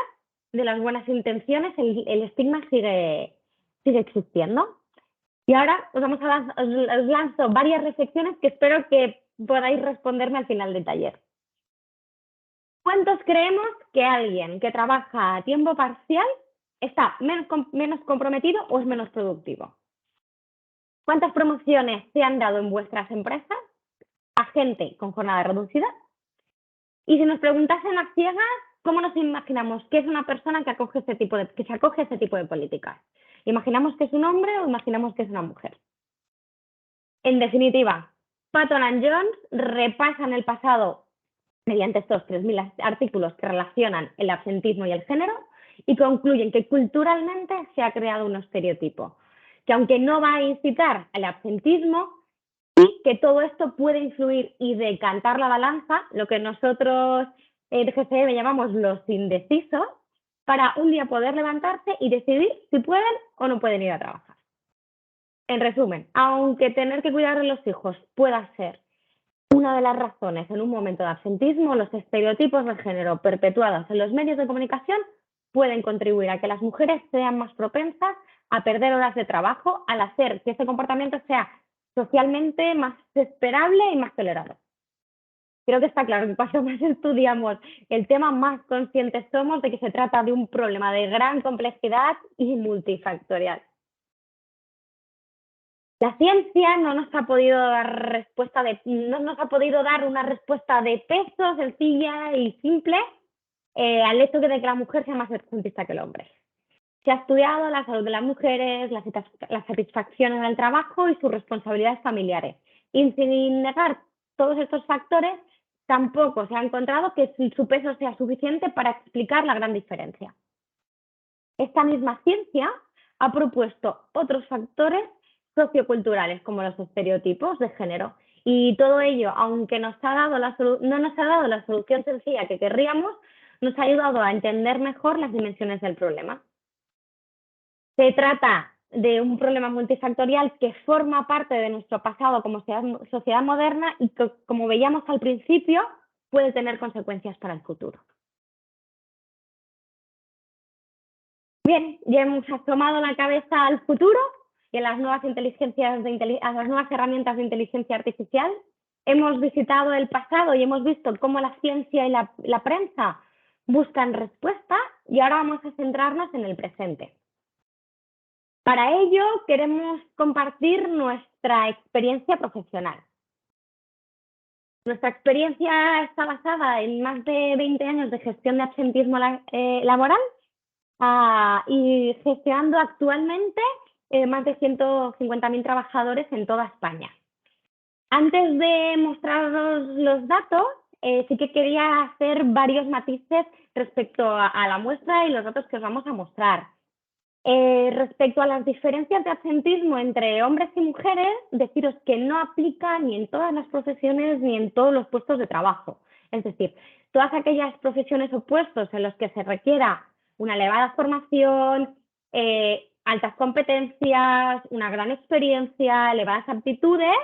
de las buenas intenciones, el estigma sigue existiendo. Y ahora os lanzo varias reflexiones que espero que podáis responderme al final del taller. ¿Cuántos creemos que alguien que trabaja a tiempo parcial está menos comprometido o es menos productivo? ¿Cuántas promociones se han dado en vuestras empresas a gente con jornada reducida? Y si nos preguntasen a ciegas, ¿cómo nos imaginamos que es una persona que se acoge a este tipo de políticas? ¿Imaginamos que es un hombre o imaginamos que es una mujer? En definitiva, Patton and Jones repasan el pasado mediante estos 3.000 artículos que relacionan el absentismo y el género y concluyen que culturalmente se ha creado un estereotipo, que aunque no va a incitar al absentismo, sí que todo esto puede influir y decantar la balanza, lo que nosotros en GCM llamamos los indecisos, para un día poder levantarse y decidir si pueden o no pueden ir a trabajar. En resumen, aunque tener que cuidar de los hijos pueda ser una de las razones en un momento de absentismo, los estereotipos de género perpetuados en los medios de comunicación pueden contribuir a que las mujeres sean más propensas a perder horas de trabajo al hacer que ese comportamiento sea socialmente más esperable y más tolerado. Creo que está claro que cuanto más estudiamos el tema, más conscientes somos de que se trata de un problema de gran complejidad y multifactorial. La ciencia no nos ha podido dar una respuesta de peso, sencilla y simple al hecho de que la mujer sea más cientista que el hombre. Se ha estudiado la salud de las mujeres, la satisfacción en el trabajo y sus responsabilidades familiares. Y sin negar todos estos factores, tampoco se ha encontrado que su peso sea suficiente para explicar la gran diferencia. Esta misma ciencia ha propuesto otros factores socioculturales como los estereotipos de género y todo ello, aunque no nos ha dado la solución sencilla que querríamos, nos ha ayudado a entender mejor las dimensiones del problema. Se trata de un problema multifactorial que forma parte de nuestro pasado como sociedad moderna y que, como veíamos al principio, puede tener consecuencias para el futuro. Bien, ya hemos asomado la cabeza al futuro y a las nuevas herramientas de inteligencia artificial. Hemos visitado el pasado y hemos visto cómo la ciencia y la prensa buscan respuestas y ahora vamos a centrarnos en el presente. Para ello queremos compartir nuestra experiencia profesional. Nuestra experiencia está basada en más de 20 años de gestión de absentismo laboral y gestionando actualmente más de 150.000 trabajadores en toda España. Antes de mostraros los datos, sí que quería hacer varios matices respecto a la muestra y los datos que os vamos a mostrar. Respecto a las diferencias de absentismo entre hombres y mujeres, deciros que no aplica ni en todas las profesiones ni en todos los puestos de trabajo. Es decir, todas aquellas profesiones o puestos en los que se requiera una elevada formación, altas competencias, una gran experiencia, elevadas aptitudes,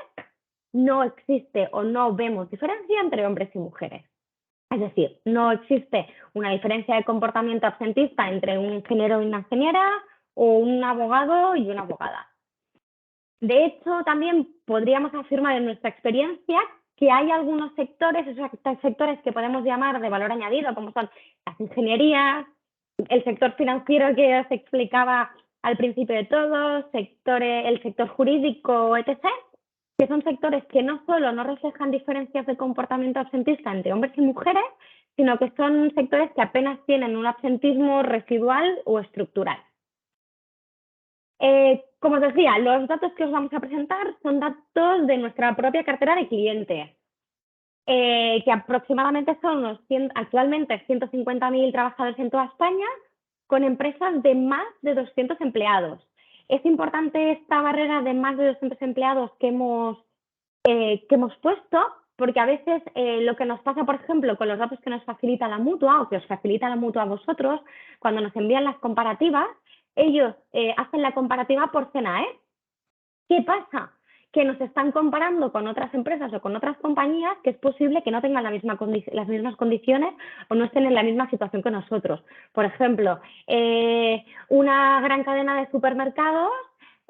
no existe o no vemos diferencia entre hombres y mujeres. Es decir, no existe una diferencia de comportamiento absentista entre un ingeniero y una ingeniera o un abogado y una abogada. De hecho, también podríamos afirmar en nuestra experiencia que hay algunos sectores, esos sectores que podemos llamar de valor añadido, como son las ingenierías, el sector financiero que os explicaba al principio de todo, el sector jurídico, etc., que son sectores que no solo no reflejan diferencias de comportamiento absentista entre hombres y mujeres, sino que son sectores que apenas tienen un absentismo residual o estructural. Como os decía, los datos que os vamos a presentar son datos de nuestra propia cartera de clientes, que aproximadamente son actualmente 150.000 trabajadores en toda España, con empresas de más de 200 empleados. Es importante esta barrera de más de 200 empleados que hemos puesto, porque a veces lo que nos pasa, por ejemplo, con los datos que nos facilita la Mutua o que os facilita la Mutua a vosotros, cuando nos envían las comparativas, ellos hacen la comparativa por CNAE. ¿Qué pasa? Que nos están comparando con otras empresas o con otras compañías que es posible que no tengan las mismas condiciones o no estén en la misma situación que nosotros. Por ejemplo, una gran cadena de supermercados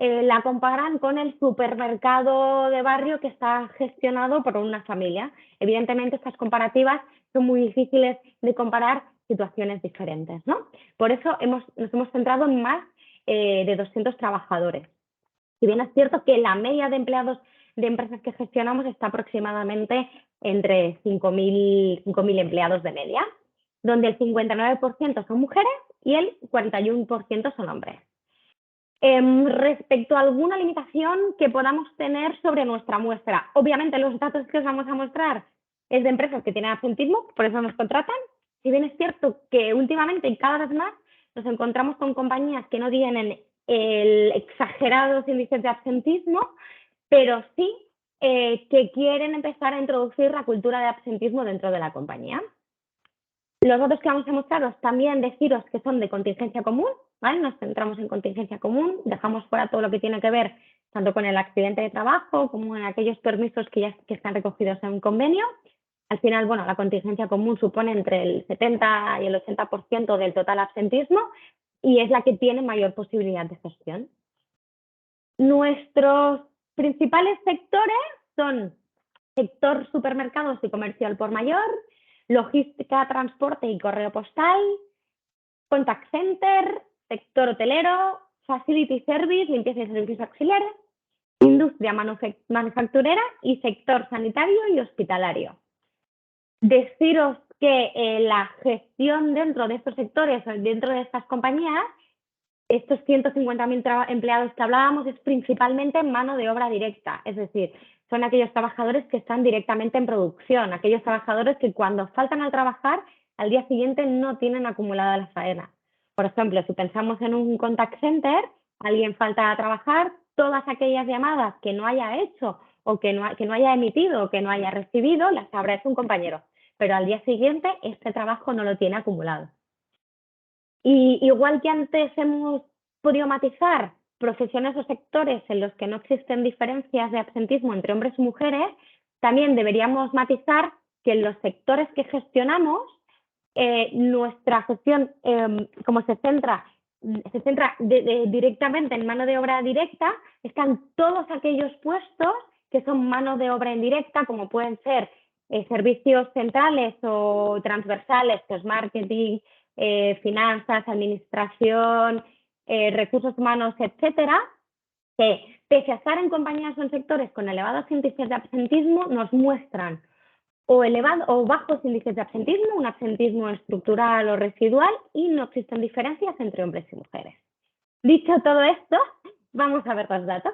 la comparan con el supermercado de barrio que está gestionado por una familia. Evidentemente, estas comparativas son muy difíciles de comparar situaciones diferentes, ¿no? Por eso nos hemos centrado en más de 200 trabajadores. Si bien es cierto que la media de empleados de empresas que gestionamos está aproximadamente entre 5.000 empleados de media, donde el 59% son mujeres y el 41% son hombres. Respecto a alguna limitación que podamos tener sobre nuestra muestra, obviamente los datos que os vamos a mostrar es de empresas que tienen absentismo, por eso nos contratan. Si bien es cierto que últimamente y cada vez más nos encontramos con compañías que no tienen exagerados índices de absentismo, pero sí que quieren empezar a introducir la cultura de absentismo dentro de la compañía. Los datos que vamos a mostraros también deciros que son de contingencia común, ¿vale? Nos centramos en contingencia común, dejamos fuera todo lo que tiene que ver tanto con el accidente de trabajo como en aquellos permisos que están recogidos en un convenio. Al final, bueno, la contingencia común supone entre el 70 y el 80% del total absentismo y es la que tiene mayor posibilidad de gestión. Nuestros principales sectores son sector supermercados y comercio al por mayor, logística, transporte y correo postal, contact center, sector hotelero, facility service, limpieza y servicios auxiliares, industria manufacturera y sector sanitario y hospitalario. Deciros que la gestión dentro de estos sectores o dentro de estas compañías, estos 150.000 empleados que hablábamos, es principalmente mano de obra directa, es decir, son aquellos trabajadores que están directamente en producción, aquellos trabajadores que cuando faltan al trabajar, al día siguiente no tienen acumulada la faena. Por ejemplo, si pensamos en un contact center, alguien falta a trabajar, todas aquellas llamadas que no haya hecho o que no haya emitido o que no haya recibido, las habrá hecho un compañero, pero al día siguiente este trabajo no lo tiene acumulado. Y igual que antes hemos podido matizar profesiones o sectores en los que no existen diferencias de absentismo entre hombres y mujeres, también deberíamos matizar que en los sectores que gestionamos, nuestra gestión, como se centra directamente en mano de obra directa, están todos aquellos puestos que son mano de obra indirecta, como pueden ser servicios centrales o transversales, pues marketing, finanzas, administración, recursos humanos, etcétera, que pese a estar en compañías o en sectores con elevados índices de absentismo, nos muestran o bajos índices de absentismo, un absentismo estructural o residual, y no existen diferencias entre hombres y mujeres. Dicho todo esto, vamos a ver los datos.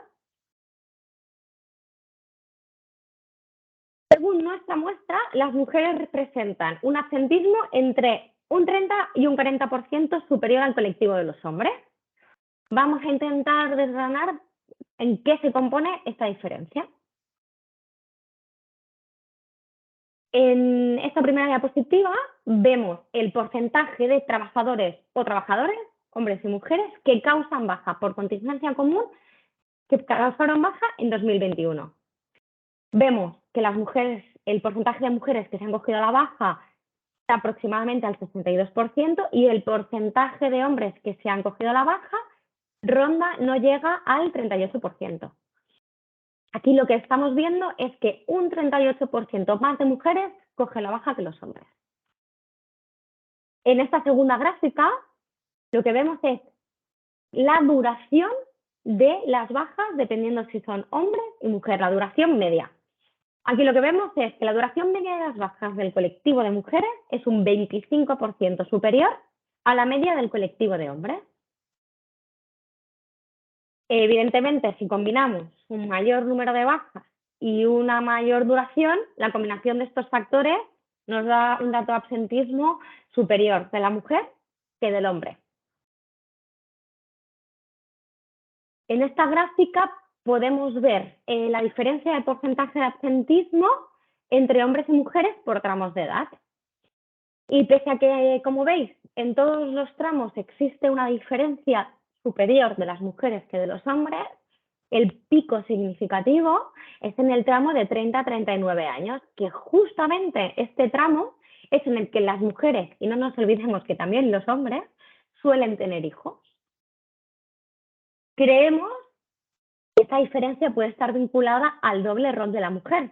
Según nuestra muestra, las mujeres representan un absentismo entre un 30 y un 40% superior al colectivo de los hombres. Vamos a intentar desgranar en qué se compone esta diferencia. En esta primera diapositiva vemos el porcentaje de trabajadores o trabajadores, hombres y mujeres, que causan baja por contingencia común, que causaron baja en 2021. Vemos que las mujeres, el porcentaje de mujeres que se han cogido la baja está aproximadamente al 62% y el porcentaje de hombres que se han cogido la baja no llega al 38%. Aquí lo que estamos viendo es que un 38% más de mujeres cogen la baja que los hombres. En esta segunda gráfica lo que vemos es la duración de las bajas dependiendo si son hombres y mujeres, la duración media. Aquí lo que vemos es que la duración media de las bajas del colectivo de mujeres es un 25% superior a la media del colectivo de hombres. Evidentemente, si combinamos un mayor número de bajas y una mayor duración, la combinación de estos factores nos da un dato de absentismo superior de la mujer que del hombre. En esta gráfica podemos ver la diferencia de porcentaje de absentismo entre hombres y mujeres por tramos de edad. Y pese a que, como veis, en todos los tramos existe una diferencia superior de las mujeres que de los hombres, el pico significativo es en el tramo de 30 a 39 años, que justamente este tramo es en el que las mujeres, y no nos olvidemos que también los hombres, suelen tener hijos. Creemos Esta diferencia puede estar vinculada al doble rol de la mujer.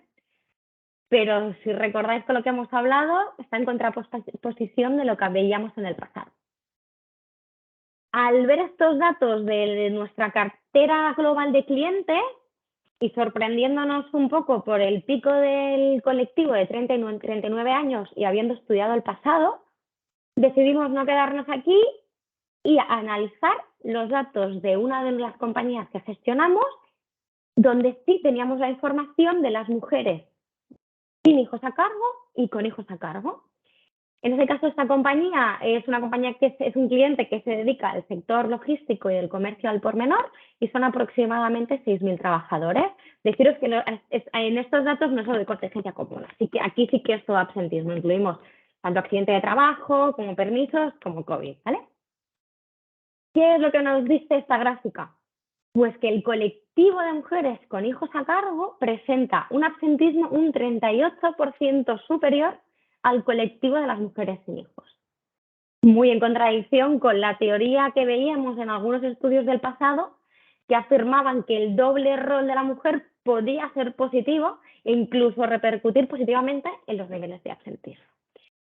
Pero si recordáis con lo que hemos hablado, está en contraposición de lo que veíamos en el pasado. Al ver estos datos de nuestra cartera global de clientes y sorprendiéndonos un poco por el pico del colectivo de 39 años y habiendo estudiado el pasado, decidimos no quedarnos aquí y analizar los datos de una de las compañías que gestionamos, donde sí teníamos la información de las mujeres sin hijos a cargo y con hijos a cargo. En ese caso, esta compañía es una compañía que es un cliente que se dedica al sector logístico y del comercio al por menor y son aproximadamente 6.000 trabajadores. Deciros que en estos datos no solo de contingencia común, así que aquí sí que es todo absentismo, incluimos tanto accidente de trabajo como permisos como COVID, ¿vale? ¿Qué es lo que nos dice esta gráfica? Pues que el colectivo de mujeres con hijos a cargo presenta un absentismo un 38% superior al colectivo de las mujeres sin hijos. Muy en contradicción con la teoría que veíamos en algunos estudios del pasado que afirmaban que el doble rol de la mujer podía ser positivo e incluso repercutir positivamente en los niveles de absentismo.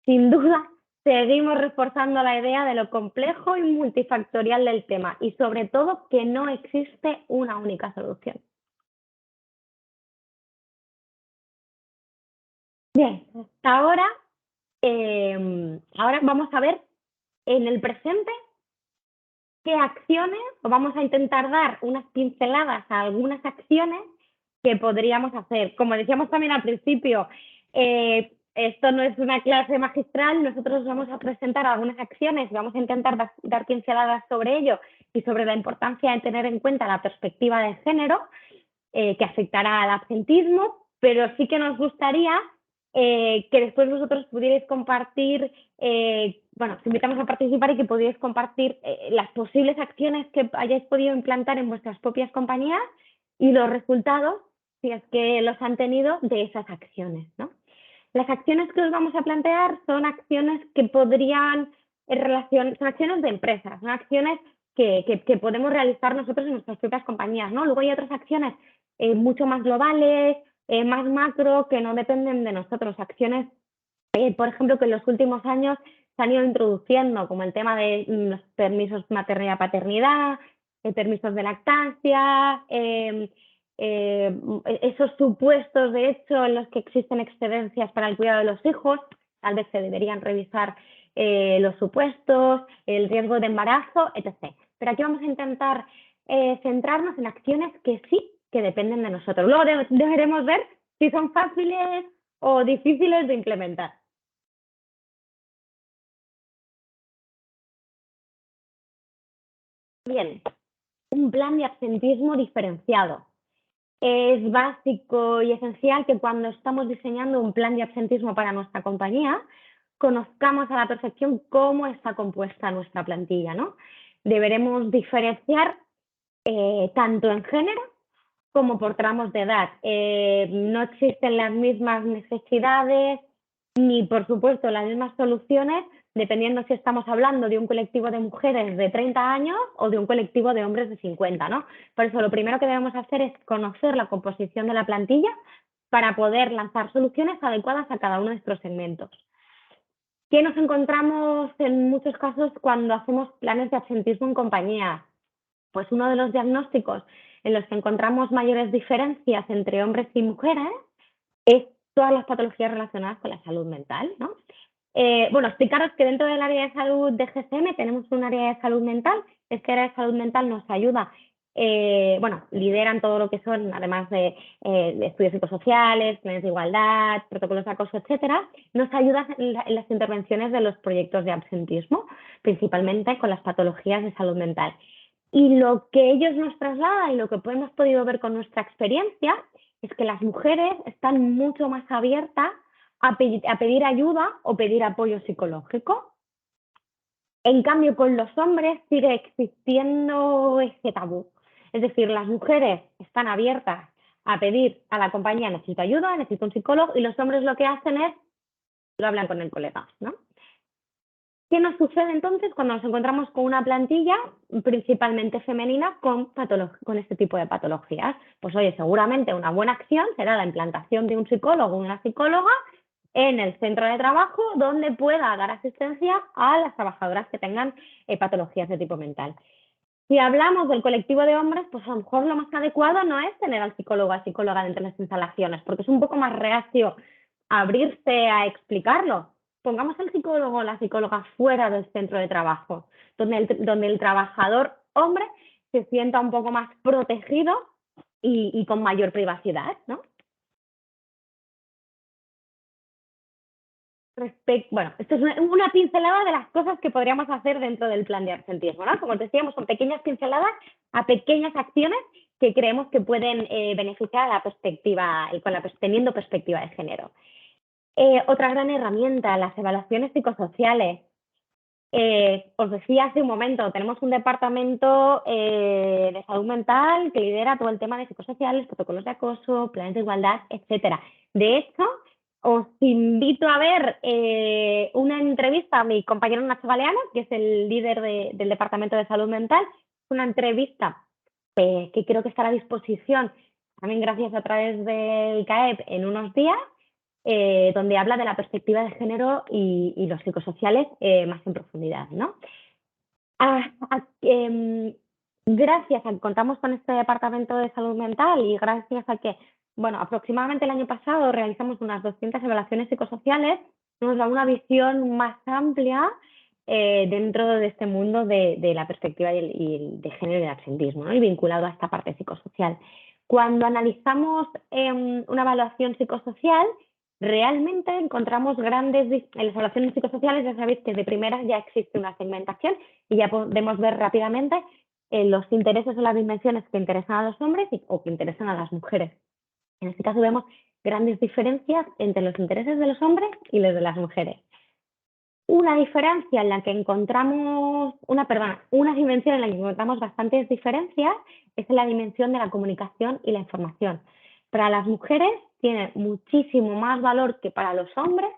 Sin duda, seguimos reforzando la idea de lo complejo y multifactorial del tema y sobre todo que no existe una única solución. Bien, hasta ahora vamos a ver en el presente qué acciones, o vamos a intentar dar unas pinceladas a algunas acciones que podríamos hacer. Como decíamos también al principio, esto no es una clase magistral, nosotros vamos a presentar algunas acciones y vamos a intentar dar pinceladas sobre ello y sobre la importancia de tener en cuenta la perspectiva de género que afectará al absentismo, pero sí que nos gustaría que después vosotros pudierais compartir, os invitamos a participar y que pudierais compartir las posibles acciones que hayáis podido implantar en vuestras propias compañías y los resultados, si es que los han tenido, de esas acciones, ¿no? Las acciones que os vamos a plantear son acciones que podrían, son acciones de empresas, son acciones que podemos realizar nosotros en nuestras propias compañías, ¿no? Luego hay otras acciones mucho más globales, más macro, que no dependen de nosotros. Acciones, por ejemplo, que en los últimos años se han ido introduciendo, como el tema de los permisos maternidad-paternidad, permisos de lactancia, esos supuestos, de hecho, en los que existen excedencias para el cuidado de los hijos, tal vez se deberían revisar los supuestos, el riesgo de embarazo, etc. Pero aquí vamos a intentar centrarnos en acciones que sí que dependen de nosotros. Luego deberemos ver si son fáciles o difíciles de implementar. Bien, un plan de absentismo diferenciado. Es básico y esencial que cuando estamos diseñando un plan de absentismo para nuestra compañía, conozcamos a la perfección cómo está compuesta nuestra plantilla, ¿no? Deberemos diferenciar tanto en género como por tramos de edad. No existen las mismas necesidades ni, por supuesto, las mismas soluciones, dependiendo si estamos hablando de un colectivo de mujeres de 30 años o de un colectivo de hombres de 50, ¿no? Por eso, lo primero que debemos hacer es conocer la composición de la plantilla para poder lanzar soluciones adecuadas a cada uno de estos segmentos. ¿Qué nos encontramos en muchos casos cuando hacemos planes de absentismo en compañía? Pues uno de los diagnósticos en los que encontramos mayores diferencias entre hombres y mujeres es todas las patologías relacionadas con la salud mental, ¿no? Explicaros que dentro del área de salud de GCM tenemos un área de salud mental. Este área de salud mental nos ayuda, lideran todo lo que son, además de estudios psicosociales, planes de igualdad, protocolos de acoso, etcétera, nos ayuda en las intervenciones de los proyectos de absentismo, principalmente con las patologías de salud mental. Y lo que ellos nos trasladan y lo que hemos podido ver con nuestra experiencia es que las mujeres están mucho más abiertas a pedir ayuda o pedir apoyo psicológico. En cambio, con los hombres sigue existiendo este tabú. Es decir, las mujeres están abiertas a pedir a la compañía, necesito ayuda, necesito un psicólogo, y los hombres lo que hacen es, lo hablan con el colega, ¿no? ¿Qué nos sucede entonces cuando nos encontramos con una plantilla principalmente femenina con este tipo de patologías? Pues oye, seguramente una buena acción será la implantación de un psicólogo o una psicóloga en el centro de trabajo donde pueda dar asistencia a las trabajadoras que tengan patologías de tipo mental. Si hablamos del colectivo de hombres, pues a lo mejor lo más adecuado no es tener al psicólogo o psicóloga dentro de las instalaciones, porque es un poco más reacio a abrirse a explicarlo. Pongamos al psicólogo o la psicóloga fuera del centro de trabajo, donde el trabajador hombre se sienta un poco más protegido y con mayor privacidad, ¿no? Bueno, esto es una pincelada de las cosas que podríamos hacer dentro del plan de absentismo, ¿no? Como decíamos, son pequeñas pinceladas a pequeñas acciones que creemos que pueden beneficiar a la perspectiva, teniendo perspectiva de género. Otra gran herramienta, las evaluaciones psicosociales. Os decía hace un momento, tenemos un departamento de salud mental que lidera todo el tema de psicosociales, protocolos de acoso, planes de igualdad, etcétera. De hecho, os invito a ver una entrevista a mi compañero Nacho Galeano, que es el líder del Departamento de Salud Mental. Una entrevista que creo que estará a disposición, también gracias a través del CAEP, en unos días, donde habla de la perspectiva de género y los psicosociales más en profundidad, ¿no? Gracias a que contamos con este Departamento de Salud Mental y gracias a que, bueno, aproximadamente el año pasado realizamos unas 200 evaluaciones psicosociales, nos da una visión más amplia dentro de este mundo de la perspectiva y de género y del absentismo, ¿no? Y vinculado a esta parte psicosocial. Cuando analizamos una evaluación psicosocial, realmente encontramos en las evaluaciones psicosociales, ya sabéis que de primera ya existe una segmentación y ya podemos ver rápidamente los intereses o las dimensiones que interesan a los hombres o que interesan a las mujeres. En este caso vemos grandes diferencias entre los intereses de los hombres y los de las mujeres. Una diferencia en la que encontramos, una dimensión en la que encontramos bastantes diferencias es en la dimensión de la comunicación y la información. Para las mujeres tiene muchísimo más valor que para los hombres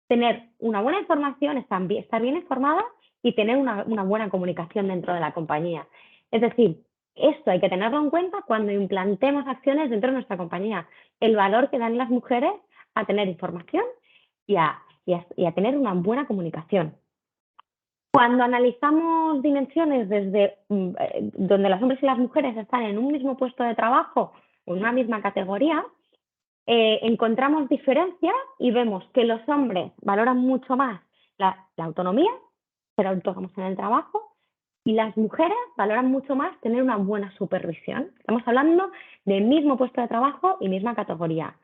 tener una buena información, estar bien informada y tener una buena comunicación dentro de la compañía. Es decir, esto hay que tenerlo en cuenta cuando implantemos acciones dentro de nuestra compañía. El valor que dan las mujeres a tener información y a tener una buena comunicación. Cuando analizamos dimensiones desde donde los hombres y las mujeres están en un mismo puesto de trabajo o en una misma categoría, encontramos diferencias y vemos que los hombres valoran mucho más la autonomía, ser autónomos en el trabajo, y las mujeres valoran mucho más tener una buena supervisión. Estamos hablando del mismo puesto de trabajo y misma categoría.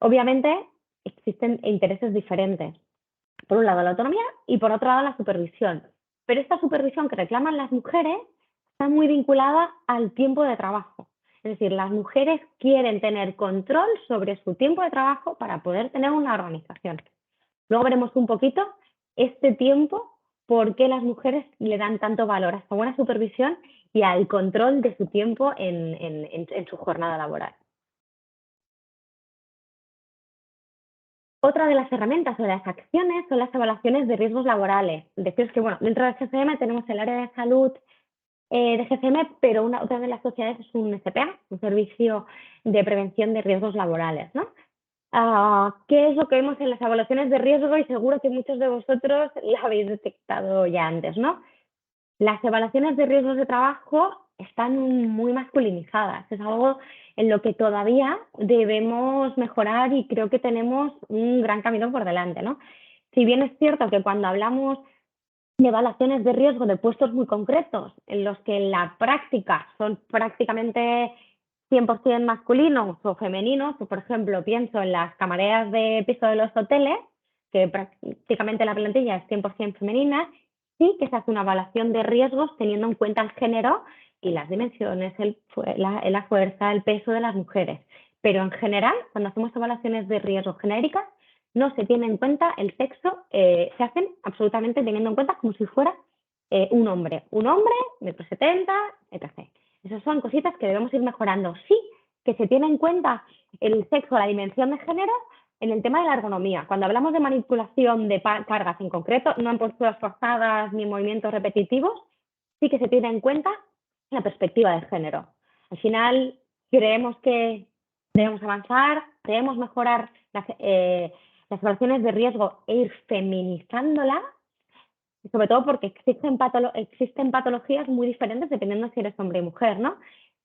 Obviamente existen intereses diferentes. Por un lado la autonomía y por otro lado la supervisión. Pero esta supervisión que reclaman las mujeres está muy vinculada al tiempo de trabajo. Es decir, las mujeres quieren tener control sobre su tiempo de trabajo para poder tener una organización. Luego veremos un poquito este tiempo, por qué las mujeres le dan tanto valor a esta buena supervisión y al control de su tiempo en su jornada laboral. Otra de las herramientas o de las acciones son las evaluaciones de riesgos laborales. Deciros que, bueno, dentro del GCM tenemos el área de salud de GCM, pero otra de las sociedades es un SPA, un servicio de prevención de riesgos laborales, ¿no? ¿Qué es lo que vemos en las evaluaciones de riesgo? Y seguro que muchos de vosotros la habéis detectado ya antes, ¿no? Las evaluaciones de riesgos de trabajo están muy masculinizadas. Es algo en lo que todavía debemos mejorar y creo que tenemos un gran camino por delante, ¿no? Si bien es cierto que cuando hablamos de evaluaciones de riesgo de puestos muy concretos, en los que en la práctica son prácticamente 100% masculinos o femeninos, por ejemplo, pienso en las camareras de piso de los hoteles, que prácticamente la plantilla es 100% femenina, sí que se hace una evaluación de riesgos teniendo en cuenta el género y las dimensiones, la fuerza, el peso de las mujeres. Pero en general, cuando hacemos evaluaciones de riesgo genéricas, no se tiene en cuenta el sexo, se hacen absolutamente teniendo en cuenta como si fuera un hombre, 1,70 m, etc. Esas son cositas que debemos ir mejorando. Sí que se tiene en cuenta el sexo, la dimensión de género, en el tema de la ergonomía. Cuando hablamos de manipulación de cargas en concreto, no en posturas forzadas ni movimientos repetitivos, sí que se tiene en cuenta la perspectiva de género. Al final, creemos que debemos avanzar, debemos mejorar las evaluaciones de riesgo e ir feminizándolas, sobre todo porque existen patologías muy diferentes dependiendo si eres hombre y mujer, ¿no?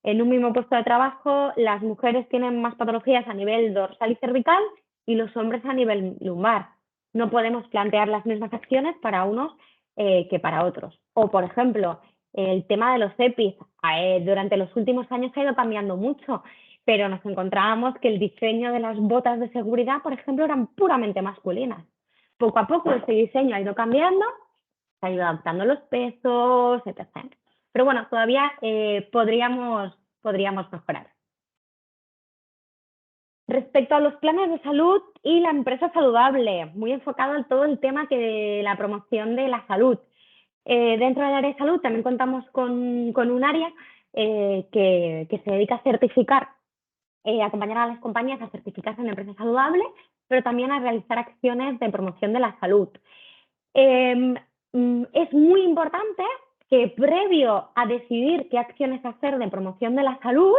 En un mismo puesto de trabajo, las mujeres tienen más patologías a nivel dorsal y cervical y los hombres a nivel lumbar. No podemos plantear las mismas acciones para unos que para otros. O, por ejemplo, el tema de los EPIs. Durante los últimos años ha ido cambiando mucho, pero nos encontrábamos que el diseño de las botas de seguridad, por ejemplo, eran puramente masculinas. Poco a poco ese diseño ha ido cambiando, se ha ido adaptando los pesos, etc. Pero bueno, todavía podríamos mejorar. Respecto a los planes de salud y la empresa saludable, muy enfocado en todo el tema de la promoción de la salud. Dentro del área de salud también contamos con un área que se dedica a certificar, acompañar a las compañías a certificarse en empresa saludable, pero también a realizar acciones de promoción de la salud. Es muy importante que previo a decidir qué acciones hacer de promoción de la salud,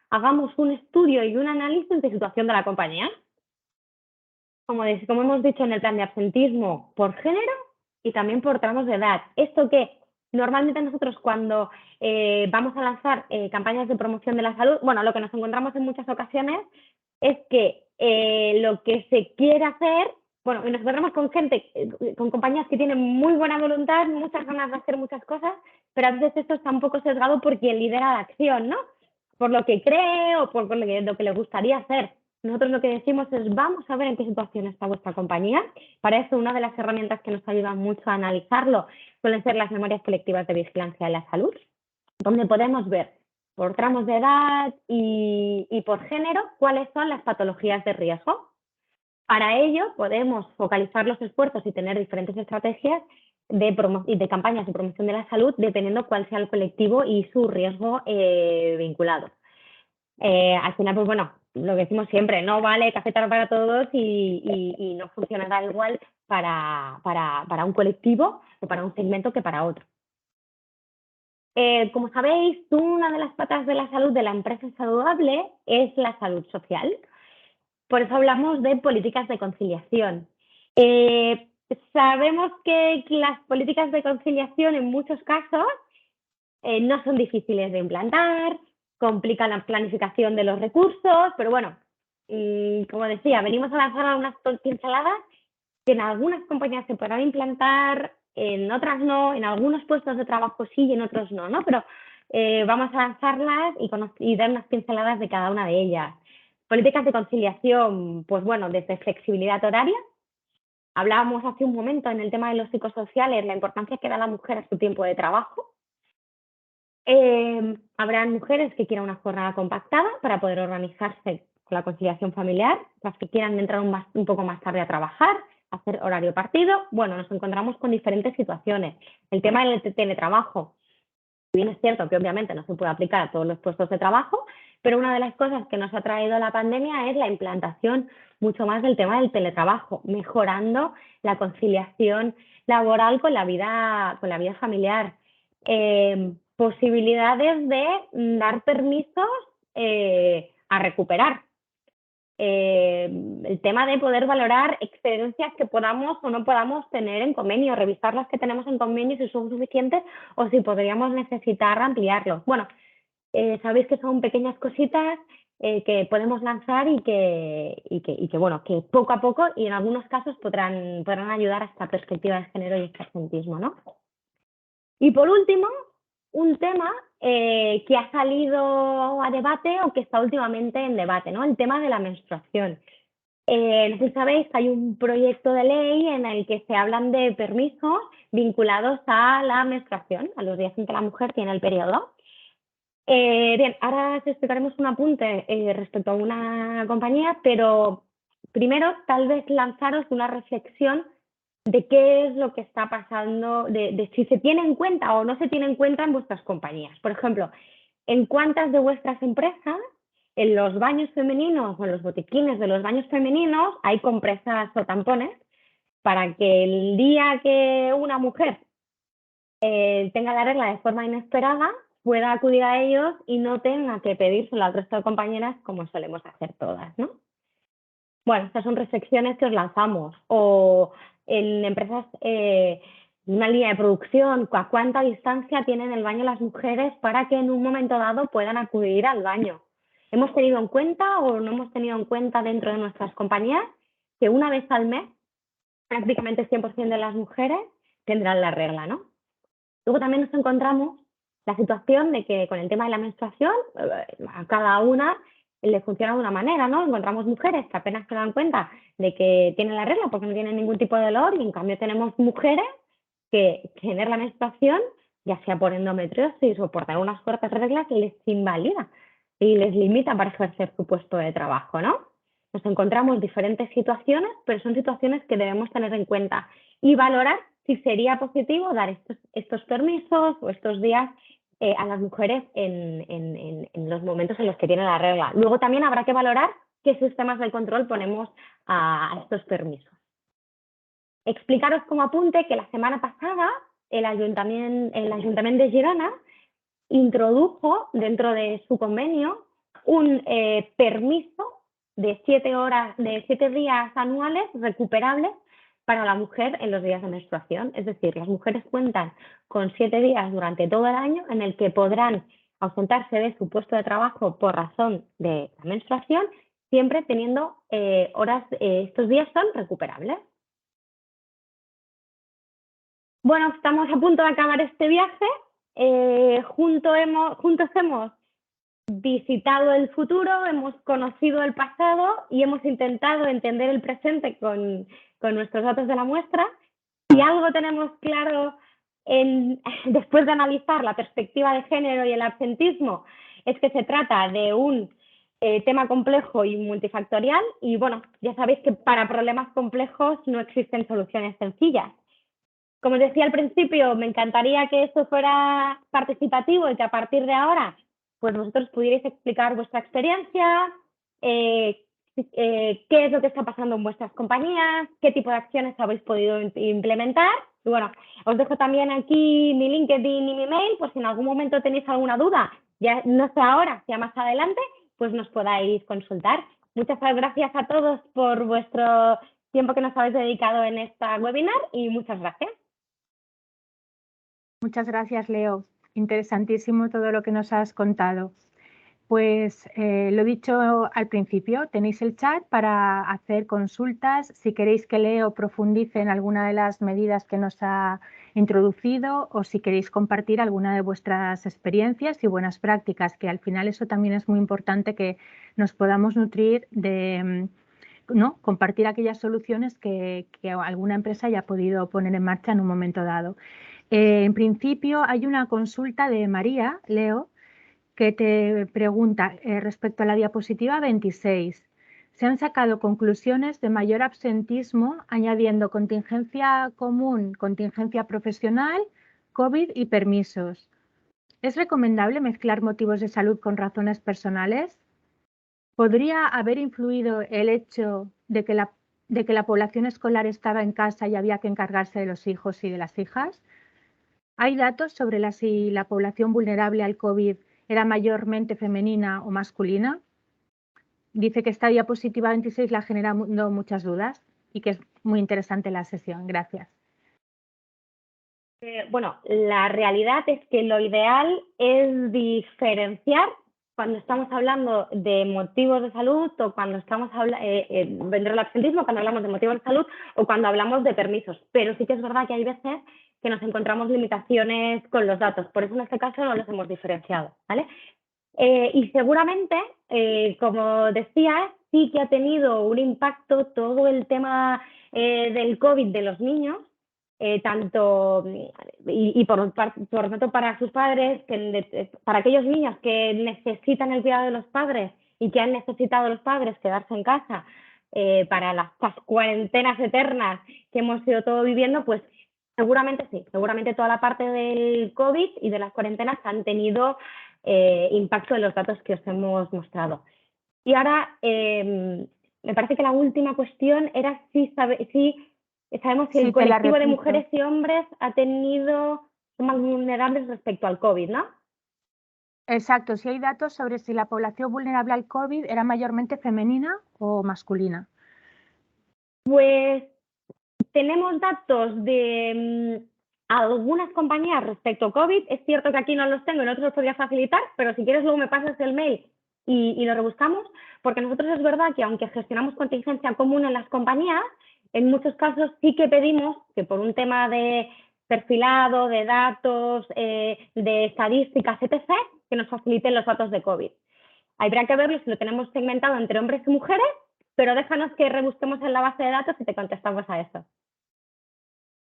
hagamos un estudio y un análisis de situación de la compañía. Como hemos dicho en el plan de absentismo, por género y también por tramos de edad. Esto que normalmente nosotros cuando vamos a lanzar campañas de promoción de la salud, bueno, lo que nos encontramos en muchas ocasiones es que lo que se quiere hacer, bueno, y nos encontramos con gente, con compañías que tienen muy buena voluntad, muchas ganas de hacer muchas cosas, pero a veces esto está un poco sesgado por quien lidera la acción, ¿no? Por lo que cree o por lo que le gustaría hacer. Nosotros lo que decimos es, vamos a ver en qué situación está vuestra compañía. Para eso, una de las herramientas que nos ayudan mucho a analizarlo suelen ser las memorias colectivas de vigilancia de la salud, donde podemos ver por tramos de edad y por género cuáles son las patologías de riesgo. Para ello, podemos focalizar los esfuerzos y tener diferentes estrategias de campañas de promoción de la salud dependiendo cuál sea el colectivo y su riesgo vinculado. Al final, pues bueno, lo que decimos siempre, no vale cafetar para todos y no funcionará igual para un colectivo o para un segmento que para otro. Como sabéis, una de las patas de la salud de la empresa saludable es la salud social. Por eso hablamos de políticas de conciliación. Sabemos que las políticas de conciliación en muchos casos no son difíciles de implantar, complican la planificación de los recursos, pero bueno, como decía, venimos a lanzar algunas pinceladas que en algunas compañías se podrán implantar, en otras no, en algunos puestos de trabajo sí y en otros no, ¿no? Pero vamos a lanzarlas y dar unas pinceladas de cada una de ellas. Políticas de conciliación, pues bueno, desde flexibilidad horaria. Hablábamos hace un momento en el tema de los psicosociales, la importancia que da la mujer a su tiempo de trabajo. Habrán mujeres que quieran una jornada compactada para poder organizarse con la conciliación familiar, las que quieran entrar un poco más tarde a trabajar, hacer horario partido. Bueno, nos encontramos con diferentes situaciones. El tema del teletrabajo, bien es cierto que obviamente no se puede aplicar a todos los puestos de trabajo, pero una de las cosas que nos ha traído la pandemia es la implantación mucho más del tema del teletrabajo, mejorando la conciliación laboral con la vida familiar. Posibilidades de dar permisos a recuperar. El tema de poder valorar excedencias que podamos o no podamos tener en convenio, revisar las que tenemos en convenio si son suficientes o si podríamos necesitar ampliarlos. Bueno, sabéis que son pequeñas cositas que podemos lanzar y que bueno, que poco a poco y en algunos casos podrán ayudar a esta perspectiva de género y este absentismo, ¿no? Y por último, un tema que ha salido a debate o que está últimamente en debate, ¿no? El tema de la menstruación. No sé si sabéis que hay un proyecto de ley en el que se hablan de permisos vinculados a la menstruación, a los días en que la mujer tiene el periodo. Bien, ahora os explicaremos un apunte respecto a una compañía, pero primero tal vez lanzaros una reflexión de qué es lo que está pasando, de si se tiene en cuenta o no se tiene en cuenta en vuestras compañías. Por ejemplo, ¿en cuántas de vuestras empresas en los baños femeninos o en los botiquines de los baños femeninos hay compresas o tampones para que el día que una mujer tenga la regla de forma inesperada pueda acudir a ellos y no tenga que pedírselo al resto de compañeras como solemos hacer todas, ¿no? Bueno, estas son reflexiones que os lanzamos. O en empresas, una línea de producción, ¿a cuánta distancia tienen el baño las mujeres para que en un momento dado puedan acudir al baño? ¿Hemos tenido en cuenta o no hemos tenido en cuenta dentro de nuestras compañías que una vez al mes prácticamente el 100% de las mujeres tendrán la regla, ¿no? Luego también nos encontramos la situación de que con el tema de la menstruación, a cada una le funciona de una manera, ¿no? Encontramos mujeres que apenas se dan cuenta de que tienen la regla porque no tienen ningún tipo de dolor, y en cambio tenemos mujeres que tener la menstruación, ya sea por endometriosis o por tener unas fuertes reglas, les invalida y les limita para ejercer su puesto de trabajo, ¿no? Nos encontramos diferentes situaciones, pero son situaciones que debemos tener en cuenta y valorar si sería positivo dar estos permisos o estos días a las mujeres en los momentos en los que tienen la regla. Luego también habrá que valorar qué sistemas de control ponemos a estos permisos. Explicaros como apunte que la semana pasada el Ayuntamiento de Girona introdujo dentro de su convenio un permiso de 7 días anuales recuperables para la mujer en los días de menstruación. Es decir, las mujeres cuentan con 7 días durante todo el año en el que podrán ausentarse de su puesto de trabajo por razón de la menstruación, siempre teniendo horas, estos días son recuperables. Bueno, estamos a punto de acabar este viaje. Juntos hemos visitado el futuro, hemos conocido el pasado y hemos intentado entender el presente con nuestros datos de la muestra. Si algo tenemos claro después de analizar la perspectiva de género y el absentismo, es que se trata de un tema complejo y multifactorial, y bueno, ya sabéis que para problemas complejos no existen soluciones sencillas. Como os decía al principio, me encantaría que esto fuera participativo y que a partir de ahora pues vosotros pudierais explicar vuestra experiencia, qué es lo que está pasando en vuestras compañías, qué tipo de acciones habéis podido implementar. Y bueno, os dejo también aquí mi LinkedIn y mi mail, por si en algún momento tenéis alguna duda, ya no sé ahora, ya más adelante, pues nos podáis consultar. Muchas gracias a todos por vuestro tiempo que nos habéis dedicado en esta webinar y muchas gracias.
Muchas gracias, Leo. Interesantísimo todo lo que nos has contado. Pues lo dicho al principio, tenéis el chat para hacer consultas. Si queréis que Leo profundice en alguna de las medidas que nos ha introducido, o si queréis compartir alguna de vuestras experiencias y buenas prácticas, que al final eso también es muy importante, que nos podamos nutrir de compartir aquellas soluciones que alguna empresa haya podido poner en marcha en un momento dado. En principio hay una consulta de María, Leo, que te pregunta respecto a la diapositiva 26. Se han sacado conclusiones de mayor absentismo añadiendo contingencia común, contingencia profesional, COVID y permisos. ¿Es recomendable mezclar motivos de salud con razones personales? ¿Podría haber influido el hecho de que la población escolar estaba en casa y había que encargarse de los hijos y de las hijas? ¿Hay datos sobre si la población vulnerable al COVID era mayormente femenina o masculina? Dice que esta diapositiva 26 la genera muchas dudas y que es muy interesante la sesión. Gracias.
Bueno, la realidad es que lo ideal es diferenciar cuando estamos hablando de motivos de salud o cuando estamos hablando del absentismo, cuando hablamos de motivos de salud o cuando hablamos de permisos. Pero sí que es verdad que hay veces que nos encontramos limitaciones con los datos. Por eso en este caso no los hemos diferenciado, ¿vale? Y seguramente, como decía, sí que ha tenido un impacto todo el tema del COVID de los niños, tanto y por tanto para sus padres, para aquellos niños que necesitan el cuidado de los padres y que han necesitado los padres quedarse en casa para las cuarentenas eternas que hemos ido todos viviendo, pues seguramente sí, seguramente toda la parte del COVID y de las cuarentenas han tenido impacto en los datos que os hemos mostrado. Y ahora, me parece que la última cuestión era si sabemos si el
Sí, te la
colectivo de
repito.
mujeres y hombres son más vulnerables respecto al COVID, ¿no?
Exacto, si hay datos sobre si la población vulnerable al COVID era mayormente femenina o masculina.
Pues tenemos datos de algunas compañías respecto a COVID. Es cierto que aquí no los tengo y no te los podría facilitar, pero si quieres luego me pasas el mail y lo rebuscamos, porque nosotros es verdad que aunque gestionamos contingencia común en las compañías, en muchos casos sí que pedimos que por un tema de perfilado, de datos, de estadísticas, etc., que nos faciliten los datos de COVID. Habría que verlo si lo tenemos segmentado entre hombres y mujeres, pero déjanos que rebusquemos en la base de datos y te contestamos a eso.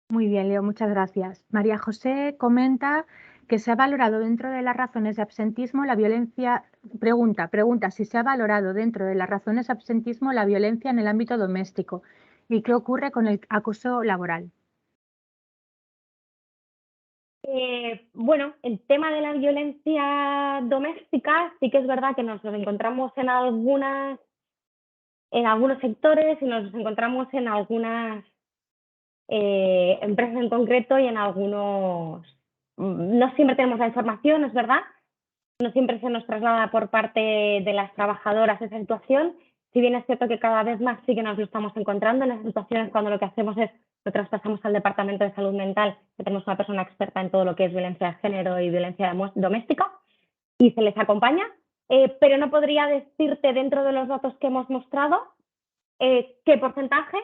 Muy bien, Leo, muchas gracias. María José comenta que se ha valorado dentro de las razones de absentismo la violencia, pregunta si se ha valorado dentro de las razones de absentismo la violencia en el ámbito doméstico y qué ocurre con el acoso laboral.
Bueno, el tema de la violencia doméstica sí que es verdad que nos encontramos en algunos sectores y nos encontramos en algunas empresas en concreto y en algunos... No siempre tenemos la información, es verdad. No siempre se nos traslada por parte de las trabajadoras esa situación. Si bien es cierto que cada vez más sí que nos lo estamos encontrando en esas situaciones cuando lo que hacemos es lo traspasamos al Departamento de Salud Mental, que tenemos una persona experta en todo lo que es violencia de género y violencia doméstica, y se les acompaña, pero no podría decirte dentro de los datos que hemos mostrado qué porcentaje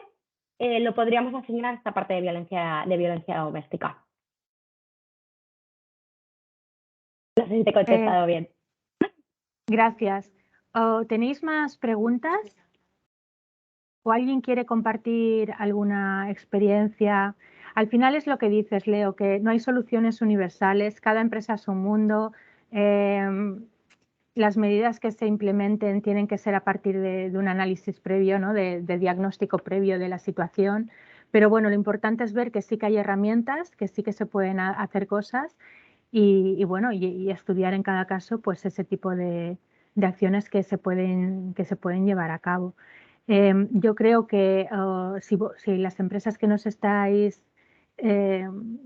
lo podríamos asignar a esta parte de violencia doméstica. No sé si te he contestado bien.
Gracias. ¿Tenéis más preguntas? ¿O alguien quiere compartir alguna experiencia? Al final es lo que dices, Leo, que no hay soluciones universales, cada empresa es un mundo. Las medidas que se implementen tienen que ser a partir de un análisis previo, ¿no? de diagnóstico previo de la situación. Pero bueno, lo importante es ver que sí que hay herramientas, que sí que se pueden hacer cosas y bueno, y estudiar en cada caso pues ese tipo de acciones que se pueden llevar a cabo. Yo creo que si las empresas que nos estáis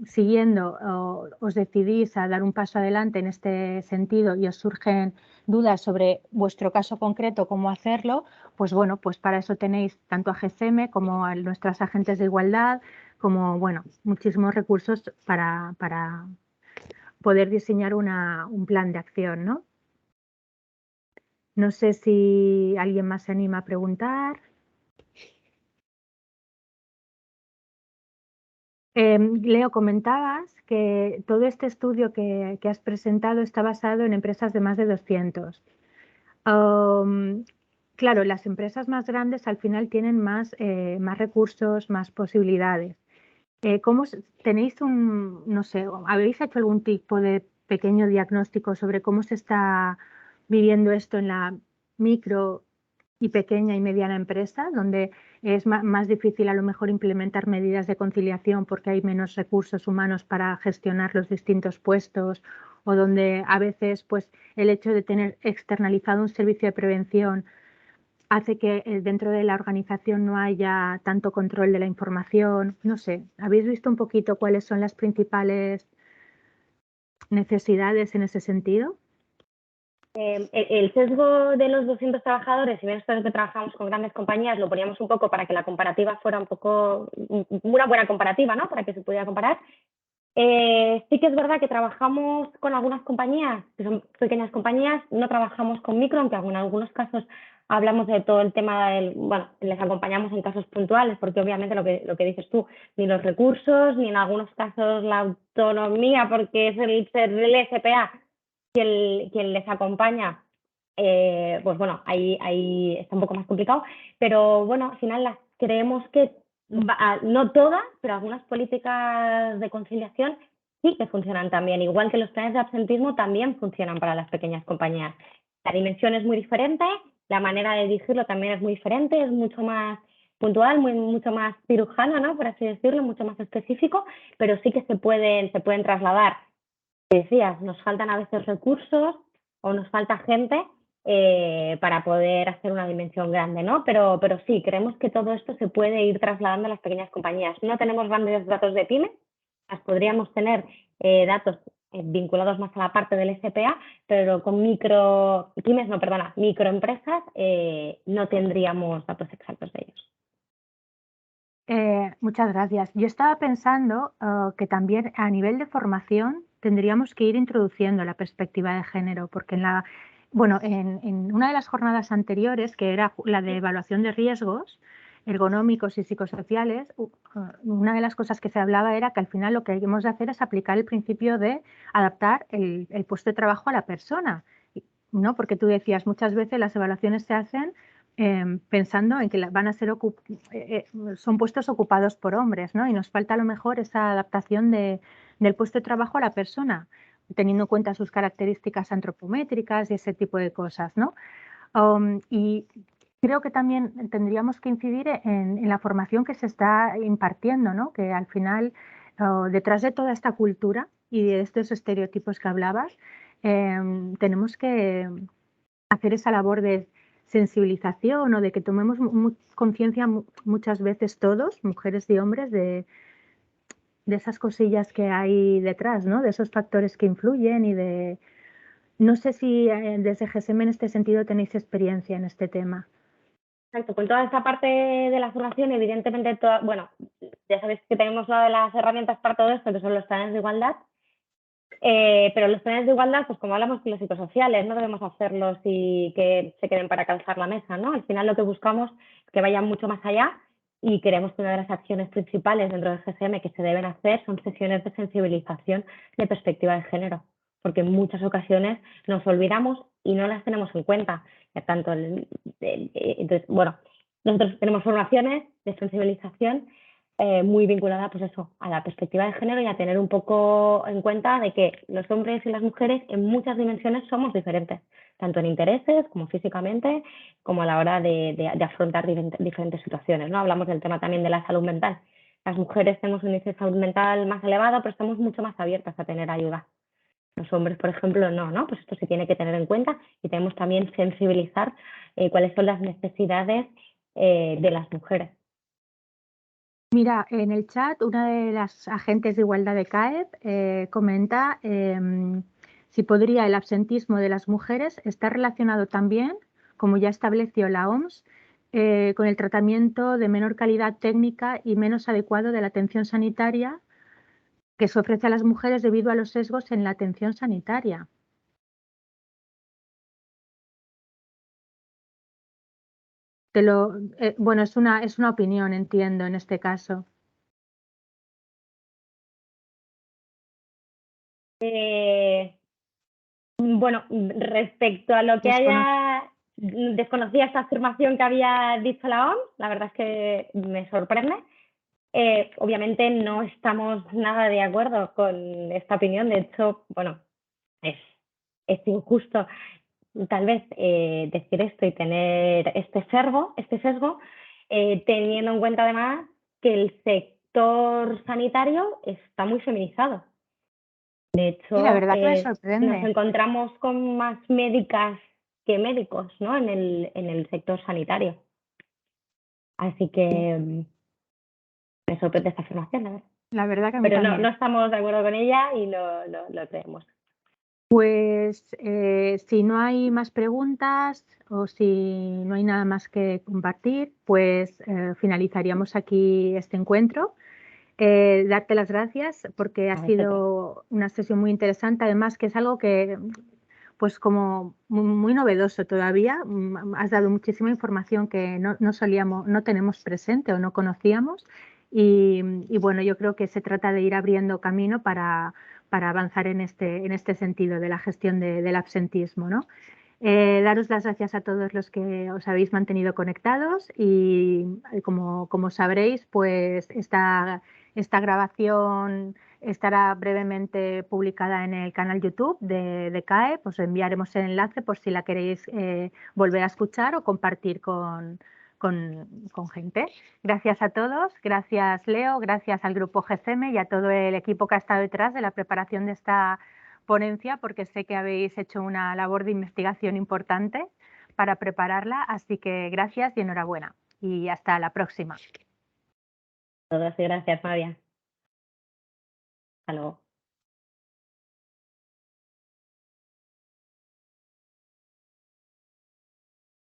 siguiendo os decidís a dar un paso adelante en este sentido y os surgen dudas sobre vuestro caso concreto, cómo hacerlo, pues bueno, pues para eso tenéis tanto a GCM como a nuestras agentes de igualdad, como bueno, muchísimos recursos para poder diseñar un plan de acción, ¿no? No sé si alguien más se anima a preguntar. Leo, comentabas que todo este estudio que has presentado está basado en empresas de más de 200. Claro, las empresas más grandes al final tienen más recursos, más posibilidades. ¿Tenéis no sé, habéis hecho algún tipo de pequeño diagnóstico sobre cómo se está viviendo esto en la micro y pequeña y mediana empresa, donde es más difícil a lo mejor implementar medidas de conciliación porque hay menos recursos humanos para gestionar los distintos puestos, o donde a veces pues el hecho de tener externalizado un servicio de prevención hace que dentro de la organización no haya tanto control de la información? No sé, ¿habéis visto un poquito cuáles son las principales necesidades en ese sentido?
El sesgo de los 200 trabajadores, si bien es que trabajamos con grandes compañías, lo poníamos un poco para que la comparativa fuera un poco una buena comparativa, ¿no? Para que se pudiera comparar. Sí que es verdad que trabajamos con algunas compañías, que son pequeñas compañías, no trabajamos con micro, aunque en algunos casos hablamos de todo el tema bueno, les acompañamos en casos puntuales, porque obviamente lo que dices tú, ni los recursos, ni en algunos casos la autonomía, porque es el SPA quien les acompaña, pues bueno, ahí está un poco más complicado, pero bueno, al final creemos que no todas, pero algunas políticas de conciliación sí que funcionan también, igual que los planes de absentismo también funcionan para las pequeñas compañías. La dimensión es muy diferente, la manera de dirigirlo también es muy diferente, es mucho más puntual, mucho más cirujano, ¿no? Por así decirlo, mucho más específico, pero sí que se pueden trasladar. Decías, nos faltan a veces recursos o nos falta gente para poder hacer una dimensión grande, ¿no? Pero sí, creemos que todo esto se puede ir trasladando a las pequeñas compañías. No tenemos grandes datos de pymes, las podríamos tener datos vinculados más a la parte del SPA, pero con microempresas no tendríamos datos exactos de ellos.
Muchas gracias. Yo estaba pensando que también a nivel de formación tendríamos que ir introduciendo la perspectiva de género, porque en una de las jornadas anteriores, que era la de evaluación de riesgos ergonómicos y psicosociales, una de las cosas que se hablaba era que al final lo que hemos de hacer es aplicar el principio de adaptar el puesto de trabajo a la persona, ¿no? Porque tú decías, muchas veces las evaluaciones se hacen pensando en que van a ser son puestos ocupados por hombres, ¿no? Y nos falta a lo mejor esa adaptación del puesto de trabajo a la persona, teniendo en cuenta sus características antropométricas y ese tipo de cosas, ¿no? Y creo que también tendríamos que incidir en la formación que se está impartiendo, ¿no? Que al final, detrás de toda esta cultura y de estos estereotipos que hablabas, tenemos que hacer esa labor de sensibilización o de que tomemos conciencia muchas veces todos, mujeres y hombres, de esas cosillas que hay detrás, ¿no? De esos factores que influyen y de... No sé si desde GSM en este sentido tenéis experiencia en este tema.
Exacto, con toda esta parte de la formación, evidentemente, bueno, ya sabéis que tenemos una de las herramientas para todo esto, que son los planes de igualdad, pero los planes de igualdad, pues como hablamos con los psicosociales, no debemos hacerlos y que se queden para calzar la mesa, ¿no? Al final lo que buscamos es que vayan mucho más allá y creemos que una de las acciones principales dentro del GSM que se deben hacer son sesiones de sensibilización de perspectiva de género, porque en muchas ocasiones nos olvidamos y no las tenemos en cuenta. Entonces, bueno, nosotros tenemos formaciones de sensibilización muy vinculada, pues eso, a la perspectiva de género y a tener un poco en cuenta de que los hombres y las mujeres en muchas dimensiones somos diferentes, tanto en intereses como físicamente, como a la hora de afrontar diferentes situaciones, ¿no? Hablamos del tema también de la salud mental. Las mujeres tenemos un índice de salud mental más elevado, pero estamos mucho más abiertas a tener ayuda. Los hombres, por ejemplo, no, pues esto se tiene que tener en cuenta y tenemos también sensibilizar cuáles son las necesidades de las mujeres.
Mira, en el chat una de las agentes de igualdad de CAEP comenta si podría el absentismo de las mujeres estar relacionado también, como ya estableció la OMS, con el tratamiento de menor calidad técnica y menos adecuado de la atención sanitaria que se ofrece a las mujeres debido a los sesgos en la atención sanitaria. Bueno, es una opinión, entiendo, en este caso.
Bueno, respecto a lo que desconocía esta afirmación que había dicho la OMS, la verdad es que me sorprende. Obviamente no estamos nada de acuerdo con esta opinión, de hecho, bueno, es injusto tal vez decir esto y tener este sesgo teniendo en cuenta además que el sector sanitario está muy feminizado. De hecho,
la verdad que me sorprende.
nos encontramos con más médicas que médicos, ¿no? en el sector sanitario. Así que me sorprende esta afirmación, la verdad.
La verdad que a mí
Pero
también.
no estamos de acuerdo con ella y lo creemos.
Pues si no hay más preguntas o si no hay nada más que compartir, pues finalizaríamos aquí este encuentro. Darte las gracias porque ha sido una sesión muy interesante, además que es algo que pues como muy novedoso todavía. Has dado muchísima información que no tenemos presente o no conocíamos y bueno, yo creo que se trata de ir abriendo camino para avanzar en este sentido de la gestión del absentismo, ¿no? Daros las gracias a todos los que os habéis mantenido conectados y como sabréis, pues esta grabación estará brevemente publicada en el canal YouTube de CAEP. Os enviaremos el enlace por si la queréis volver a escuchar o compartir con gente. Gracias a todos, gracias Leo, gracias al grupo GSM y a todo el equipo que ha estado detrás de la preparación de esta ponencia porque sé que habéis hecho una labor de investigación importante para prepararla, así que gracias y enhorabuena. Y hasta la próxima.
Todas y gracias, María. Hasta luego.